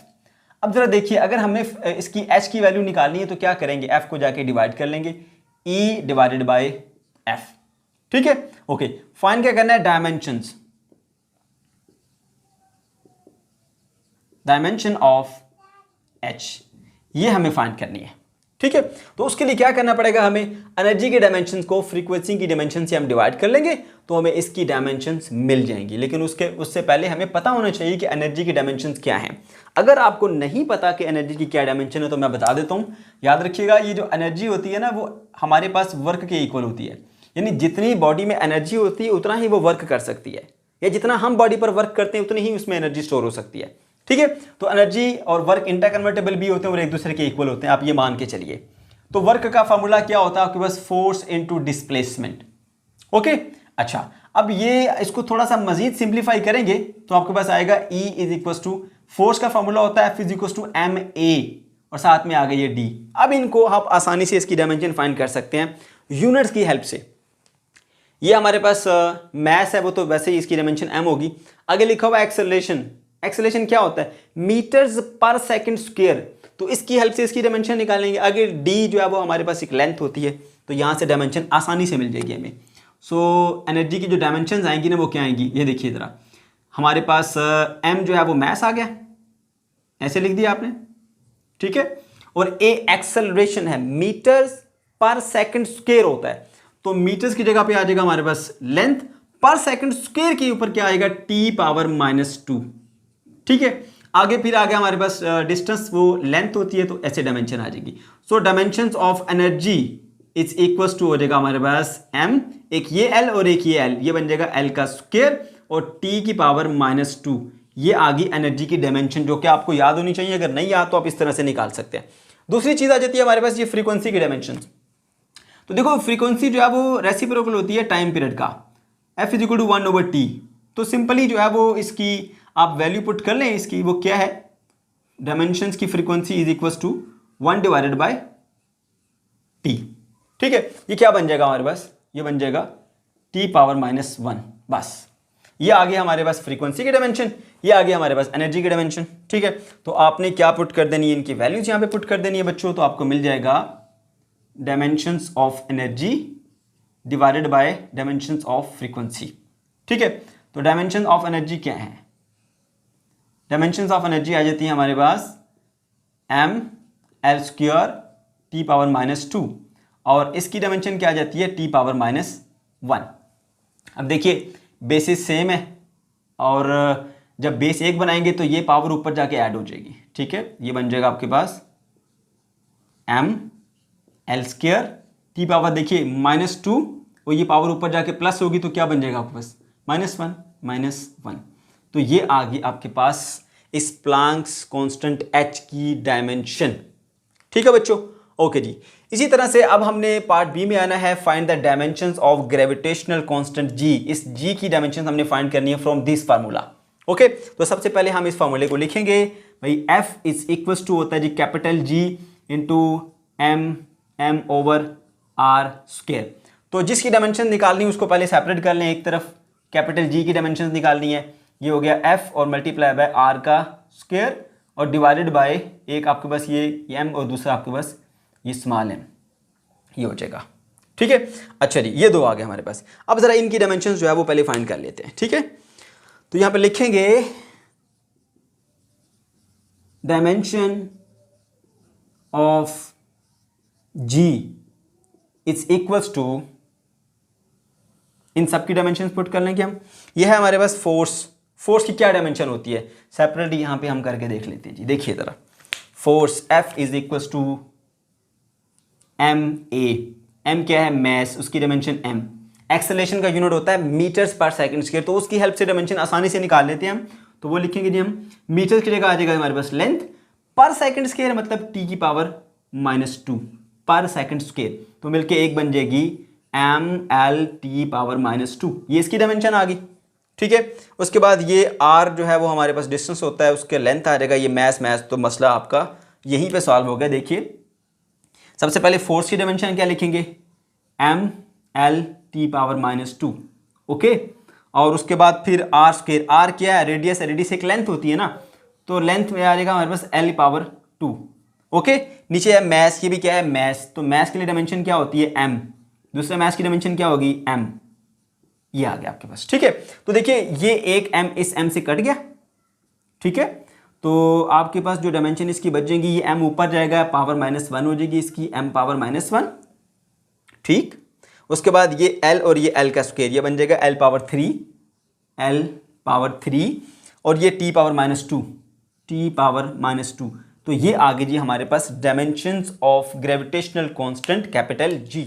अब जरा देखिए, अगर हमें इसकी h की वैल्यू निकालनी है तो क्या करेंगे, f को जाके डिवाइड कर लेंगे, E डिवाइडेड बाय f। ठीक है, ओके। फाइंड क्या करना है, डायमेंशन ऑफ h, ये हमें फाइंड करनी है। ठीक है, तो उसके लिए क्या करना पड़ेगा, हमें एनर्जी के डायमेंशंस को फ्रीक्वेंसी की डायमेंशन से हम डिवाइड कर लेंगे तो हमें इसकी डायमेंशंस मिल जाएंगी। लेकिन उससे पहले हमें पता होना चाहिए कि एनर्जी की डायमेंशंस क्या हैं। अगर आपको नहीं पता कि एनर्जी की क्या डायमेंशन है तो मैं बता देता हूँ। याद रखिएगा, ये जो एनर्जी होती है ना, वो हमारे पास वर्क के इक्वल होती है। यानी जितनी बॉडी में एनर्जी होती है उतना ही वो वर्क कर सकती है, या जितना हम बॉडी पर वर्क करते हैं उतनी ही उसमें एनर्जी स्टोर हो सकती है। ठीक है, तो एनर्जी और वर्क इंटरकन्वर्टेबल भी होते हैं और एक दूसरे के इक्वल होते हैं, आप ये मान के चलिए। तो वर्क का फॉर्मूला क्या होता है आपके पास, फोर्स इनटू डिस्प्लेसमेंट। ओके, अच्छा, अब ये इसको थोड़ा सा मजीद सिंप्लीफाई करेंगे तो आपके पास आएगा E is equal to, force का फॉर्मूला होता है F is equal to ma, और साथ में आ गई ये D। अब इनको आप आसानी से इसकी डायमेंशन फाइंड कर सकते हैं यूनिट्स की हेल्प से। ये हमारे पास मैस है, वो तो वैसे ही इसकी डायमेंशन m होगी। आगे लिखा हुआ एक्सेलरेशन, एक्सेलरेशन क्या होता है, मीटर्स पर सेकंड स्क्वायर, तो इसकी हेल्प से इसकी डायमेंशन निकालेंगे। आगे d जो है वो हमारे पास एक लेंथ होती है, तो यहाँ से डायमेंशन आसानी से मिल जाएगी हमें। सो एनर्जी की जो डायमेंशन आएंगी ना वो क्या आएंगी, ये देखिए ज़रा, हमारे पास m जो है वो मैस आ गया, ऐसे लिख दिया आपने। ठीक है, और a एक्सेलरेशन है, मीटर्स पर सेकंड स्क्वायर होता है, तो मीटर्स की जगह पे आ जाएगा हमारे पास लेंथ, पर सेकंड स्क्वायर के ऊपर क्या आएगा, t⁻²। ठीक है, आगे फिर आ गया हमारे पास डिस्टेंस, वो लेंथ होती है तो ऐसे डायमेंशन आ जाएगी। So dimensions of energy is equals to हो जाएगा हमारे पास m, एक ये l और एक ये l, ये बन जाएगा l का स्क्वायर और t⁻², ये आ गई एनर्जी की डायमेंशन, जो कि आपको याद होनी चाहिए। अगर नहीं याद तो आप इस तरह से निकाल सकते हैं। दूसरी चीज आ जाती है हमारे पास ये फ्रीक्वेंसी की डायमेंशन। तो देखो फ्रीक्वेंसी जो है वो रेसिप्रोकल होती है टाइम पीरियड का, f is equal to 1/t। तो सिंपली जो है वो इसकी आप वैल्यू पुट कर लें, इसकी वो क्या है, डायमेंशंस की frequency is equal to 1/t। ठीक है, ये क्या बन जाएगा हमारे पास, ये बन जाएगा t⁻⁻1। बस ये आ गया हमारे पास फ्रीक्वेंसी की डायमेंशन, ये आ गया हमारे पास एनर्जी की डायमेंशन। ठीक है, तो आपने क्या पुट कर देनी है, इनकी वैल्यूज यहाँ पे पुट कर देनी है बच्चों, तो आपको मिल जाएगा dimensions of energy divided by dimensions of frequency. ठीक है, तो डायमेंशन ऑफ एनर्जी क्या है, डायमेंशंस ऑफ एनर्जी आ जाती है हमारे पास ml² t⁻², और इसकी डायमेंशन क्या आ जाती है, t⁻⁻1। अब देखिए बेसिस सेम है, और जब बेस 1 बनाएंगे तो ये पावर ऊपर जाके ऐड हो जाएगी। ठीक है, ये बन जाएगा आपके पास ml² t⁻, देखिए -2, और ये पावर ऊपर जाके प्लस होगी तो क्या बन जाएगा आपके पास, -1। तो ये आ गई आपके पास इस प्लैंक्स कांस्टेंट h की डायमेंशन। ठीक है बच्चों, ओके जी। इसी तरह से अब हमने पार्ट बी में आना है, find the dimensions of gravitational constant g। इस g की डायमेंशन हमने फाइंड करनी है फ्रॉम दिस फार्मूला। ओके, तो सबसे पहले हम इस फार्मूले को लिखेंगे भाई, f इज इक्वल्स टू होता है G capital G into m/r²। तो जिसकी डायमेंशन निकालनी है उसको पहले सेपरेट कर लें, एक तरफ कैपिटल G की डायमेंशन निकालनी है, ये हो गया f और मल्टीप्लाई बाय r का स्क्वायर और डिवाइडेड बाय एक आपके पास ये m और दूसरा आपके पास ये स्मॉल m, ये हो जाएगा। ठीक है, अच्छा जी, ये दो आ गए हमारे पास। अब जरा इनकी डायमेंशंस जो है वो पहले फाइंड कर लेते हैं। ठीक है, तो यहां पे लिखेंगे dimension of g is equals to, इन सबकी डायमेंशन पुट कर लेंगे हम। ये है हमारे पास फोर्स, फोर्स की क्या डायमेंशन होती है सेपरेटली यहां पे हम करके देख लेते हैं जी। देखिए जरा, force F is equals to ma, m क्या है मैस, उसकी डायमेंशन m। एक्सेलरेशन का यूनिट होता है मीटर्स पर सेकंड स्क्वायर, तो उसकी हेल्प से डायमेंशन आसानी से निकाल लेते हैं हम। तो वो लिखेंगे जी हम, मीटर्स की जगह आ जाएगा हमारे पास लेंथ, पर सेकंड स्क्वायर मतलब t⁻⁻2 पर सेकंड स्क्वायर, तो मिलके एक बन जाएगी ml/t⁻², ये इसकी डायमेंशन आ गई। ठीक है, उसके बाद ये r जो है वो हमारे पास डिस्टेंस होता है, उसके लेंथ आ जाएगा, ये मैस, तो मसला आपका यहीं पे सॉल्व हो गया। देखिए सबसे पहले फोर्स की डायमेंशन क्या लिखेंगे, ml/t⁻²। ओके, और उसके बाद फिर r², r क्या है, रेडियस है, रेडियस एक लेंथ होती है ना, तो लेंथ में आ जाएगा हमारे पास l पावर 2। ओके, नीचे है मैस, ये भी क्या है मैस, तो मैस के लिए डायमेंशन क्या होती है m, दूसरे मैस की डायमेंशन क्या होगी m, ये आ गया आपके पास। ठीक है, तो देखिए ये एक m इस m से कट गया। ठीक है, तो आपके पास जो डायमेंशन इसकी बच जाएगी, ये m ऊपर जाएगा, पावर -1 हो जाएगी इसकी, m पावर -1। ठीक, उसके बाद ये l और ये l का स्क्वायर, ये बन जाएगा l पावर 3, l पावर 3, और ये t पावर -2, t पावर -2। तो ये आ गई जी हमारे पास dimensions of gravitational constant capital G।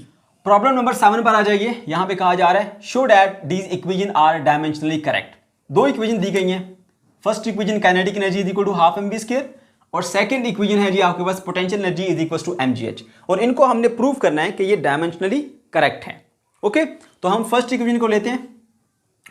Problem number 7 पर आ जाइए। यहां पे कहा जा रहा है show that these equation are dimensionally correct. दो इक्वेशन दी गई हैं। First equation kinetic energy is equal to half mv², और सेकंड इक्वेशन है जी आपके पास potential energy is equal to mgh, और इनको हमने प्रूव करना है कि ये डायमेंशनली करेक्ट है। ओके, तो हम फर्स्ट इक्वेशन को लेते हैं,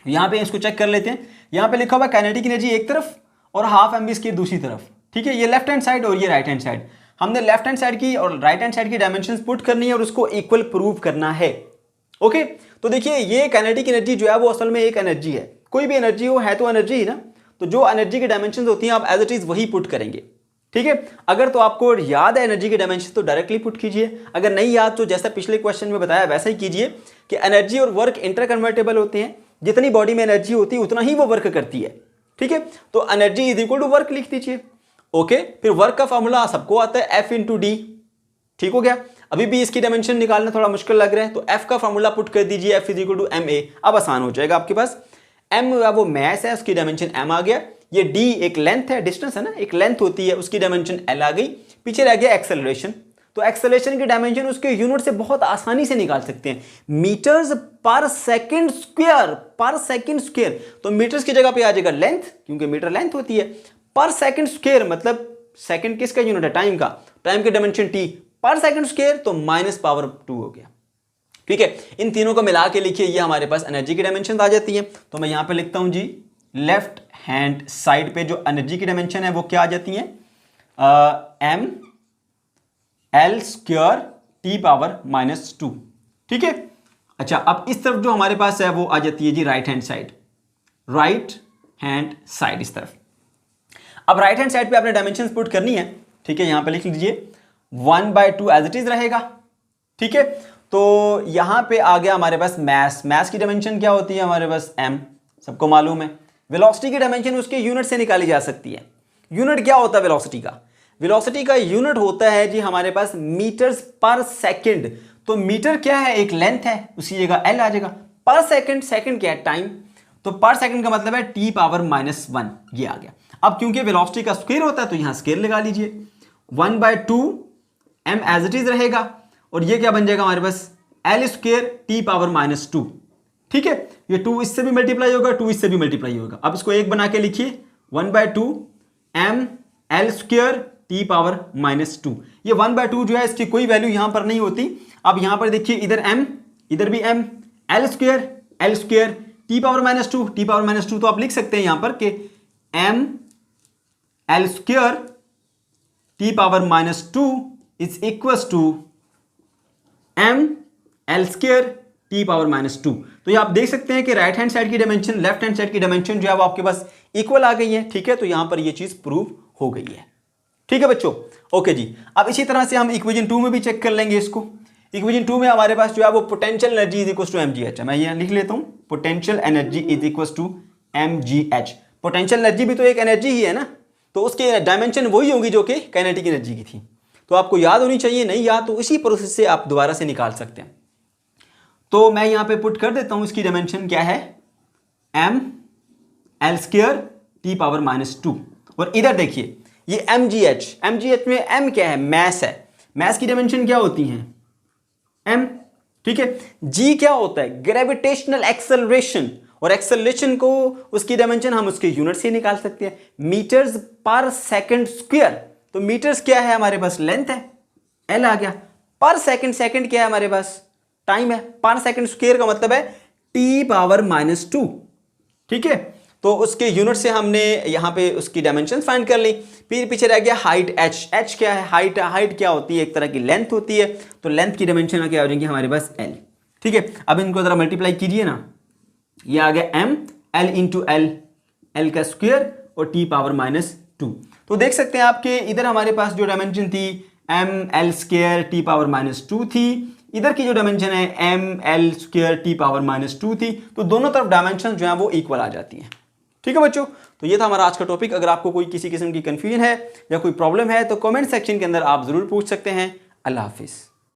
यहां पे इसको चेक कर लेते हैं। यहां पे लिखा हुआ काइनेटिक एनर्जी एक तरफ और हाफ mv² दूसरी तरफ। ठीक है, ये लेफ्ट हैंड साइड और ये राइट हैंड साइड। हमने लेफ्ट हैंड साइड की और राइट हैंड साइड की डायमेंशंस पुट करनी है और उसको इक्वल प्रूव करना है। ओके, तो देखिए ये काइनेटिक एनर्जी जो है वो असल में एक एनर्जी है। कोई भी एनर्जी हो है तो एनर्जी ही ना, तो जो एनर्जी की डायमेंशंस होती हैं आप एज इट इज वही पुट करेंगे। ठीक है, अगर तो आपको याद है एनर्जी की डायमेंशन तो डायरेक्टली पुट कीजिए, अगर नहीं याद तो जैसा पिछले क्वेश्चन में बताया वैसा ही कीजिए कि एनर्जी और वर्क इंटर कन्वर्टेबल होते हैं। जितनी बॉडी में एनर्जी होती है उतना ही वो वर्क करती है। ठीक है, तो energy is equal to work लिख दीजिए। ओके, फिर वर्क का फॉर्मूला सबको आता है F इंटू डी। ठीक हो गया, अभी भी इसकी डायमेंशन निकालना थोड़ा मुश्किल लग रहा है, तो F का फॉर्मूला पुट कर दीजिए, F is equal to ma। अब आसान हो जाएगा आपके पास। m वो मैस है, उसकी डायमेंशन m आ गया। ये d एक लेंथ है, डिस्टेंस है ना, एक लेंथ होती है, उसकी डायमेंशन l आ गई। पीछे रह गया एक्सेलरेशन, तो एक्सेलरेशन की डायमेंशन उसके यूनिट से बहुत आसानी से निकाल सकते हैं, मीटर्स पर सेकंड स्क्वायर, पर सेकंड स्क्वायर। तो मीटर्स की जगह पे आ जाएगा लेंथ, क्योंकि मीटर लेंथ होती है। पर सेकंड स्क्वायर मतलब सेकंड किसका यूनिट है, टाइम का, टाइम की डायमेंशन t पर सेकंड स्क्वायर, तो -2 हो गया। ठीक है, इन तीनों को मिला के लिखिए, ये हमारे पास एनर्जी की डायमेंशन आ जाती है। तो मैं यहां पे लिखता हूं जी, लेफ्ट हैंड साइड पे जो एनर्जी की डायमेंशन है वो क्या आ जाती है, m l² t पावर -2। ठीक है, अच्छा अब इस तरफ जो हमारे पास है वो आ जाती है जी right hand side, right hand side इस तरफ। अब राइट हैंड साइड पे आपने डायमेंशंस पुट करनी है। ठीक है, यहां पे लिख लीजिए 1/2 एज इट इज रहेगा। ठीक है, तो यहां पे आ गया हमारे पास मैस, मैस की डायमेंशन क्या होती है हमारे पास m, सबको मालूम है। वेलोसिटी की डायमेंशन उसके यूनिट से निकाली जा सकती है। यूनिट क्या होता है वेलोसिटी का, वेलोसिटी का यूनिट होता है जी हमारे पास मीटर्स पर सेकंड। तो मीटर क्या है, एक लेंथ है, उसी जगह l आ जाएगा। पर सेकंड, सेकंड क्या है, टाइम, तो पर सेकंड का मतलब है t पावर -1, ये आ गया। अब क्योंकि वेलोसिटी का स्क्वायर होता है तो यहां स्क्वायर लगा लीजिए, 1/2 m एज इट इज रहेगा, और ये क्या बन जाएगा हमारे पास l² t पावर -2। ठीक है, ये 2 इससे भी मल्टीप्लाई होगा, 2 इससे भी मल्टीप्लाई होगा। अब इसको एक बना के लिखिए, 1/2 m l² t पावर -2। ये 1/2 जो है इसकी कोई वैल्यू यहां पर नहीं होती। अब यहां पर देखिए, इधर m, इधर भी m, l² t power -2, t power -2, तो आप लिख सकते हैं यहां पर कि m l² t power -2 is equal to m l² t power -2। तो ये आप देख सकते हैं कि राइट हैंड साइड की डायमेंशन, लेफ्ट हैंड साइड की डायमेंशन जो है वो आपके पास इक्वल आ गई है। ठीक है, तो यहां पर ये चीज प्रूव हो गई है। ठीक है बच्चों, ओके जी। अब इसी तरह से हम इक्वेशन 2 में भी चेक कर लेंगे इसको। इक्वेशन 2 में हमारे पास जो है वो potential energy is equal to mgh है। मैं ये लिख लेता हूं, potential energy is equal to mgh। Potential energy भी तो एक एनर्जी ही है ना, तो उसकी डायमेंशन वही होगी जो कि काइनेटिक एनर्जी की थी। तो आपको याद होनी चाहिए, नहीं याद तो इसी प्रोसेस से आप दोबारा से निकाल सकते हैं। तो मैं यहां पे पुट कर देता हूं, इसकी डायमेंशन क्या है, m l² t पावर -2। और इधर देखिए ये mgh, mgh में m क्या है, मैस है। मैस की डायमेंशन क्या होती है, m। ठीक है, g क्या होता है, ग्रेविटेशनल एक्सेलरेशन, और एक्सेलरेशन को उसकी डायमेंशन हम उसके यूनिट से निकाल सकते हैं, मीटर्स पर सेकंड स्क्वायर। तो मीटर्स क्या है हमारे पास, लेंथ है, l आ गया। पर सेकंड, सेकंड क्या है हमारे पास, टाइम है। पर सेकंड स्क्वायर का मतलब है t पावर -2। ठीक है, तो उसके यूनिट से हमने यहां पे उसकी डायमेंशन फाइंड कर ली। फिर पीछे रह गया हाइट h। h क्या है, हाइट, हाइट क्या होती है, एक तरह की लेंथ होती है। तो लेंथ की डायमेंशन क्या हो जाएंगी हमारे पास l। ठीक है, अब इनको जरा मल्टीप्लाई कीजिए ना, ये आ गया m l into l, l का स्क्वायर और t पावर -2। 2। तो देख सकते हैं आपके इधर हमारे पास जो डायमेंशन थी ml² t⁻⁻2 थी, इधर की जो डायमेंशन है ml² t⁻⁻2 थी। तो दोनों तरफ डायमेंशन जो है वो इक्वल आ जाती हैं। ठीक है बच्चों, तो ये था हमारा आज का टॉपिक। अगर आपको कोई किसी किस्म की कंफ्यूजन है या कोई प्रॉब्लम है तो कमेंट सेक्शन के अंदर आप जरूर पूछ सकते हैं। अल्लाह हाफिज़।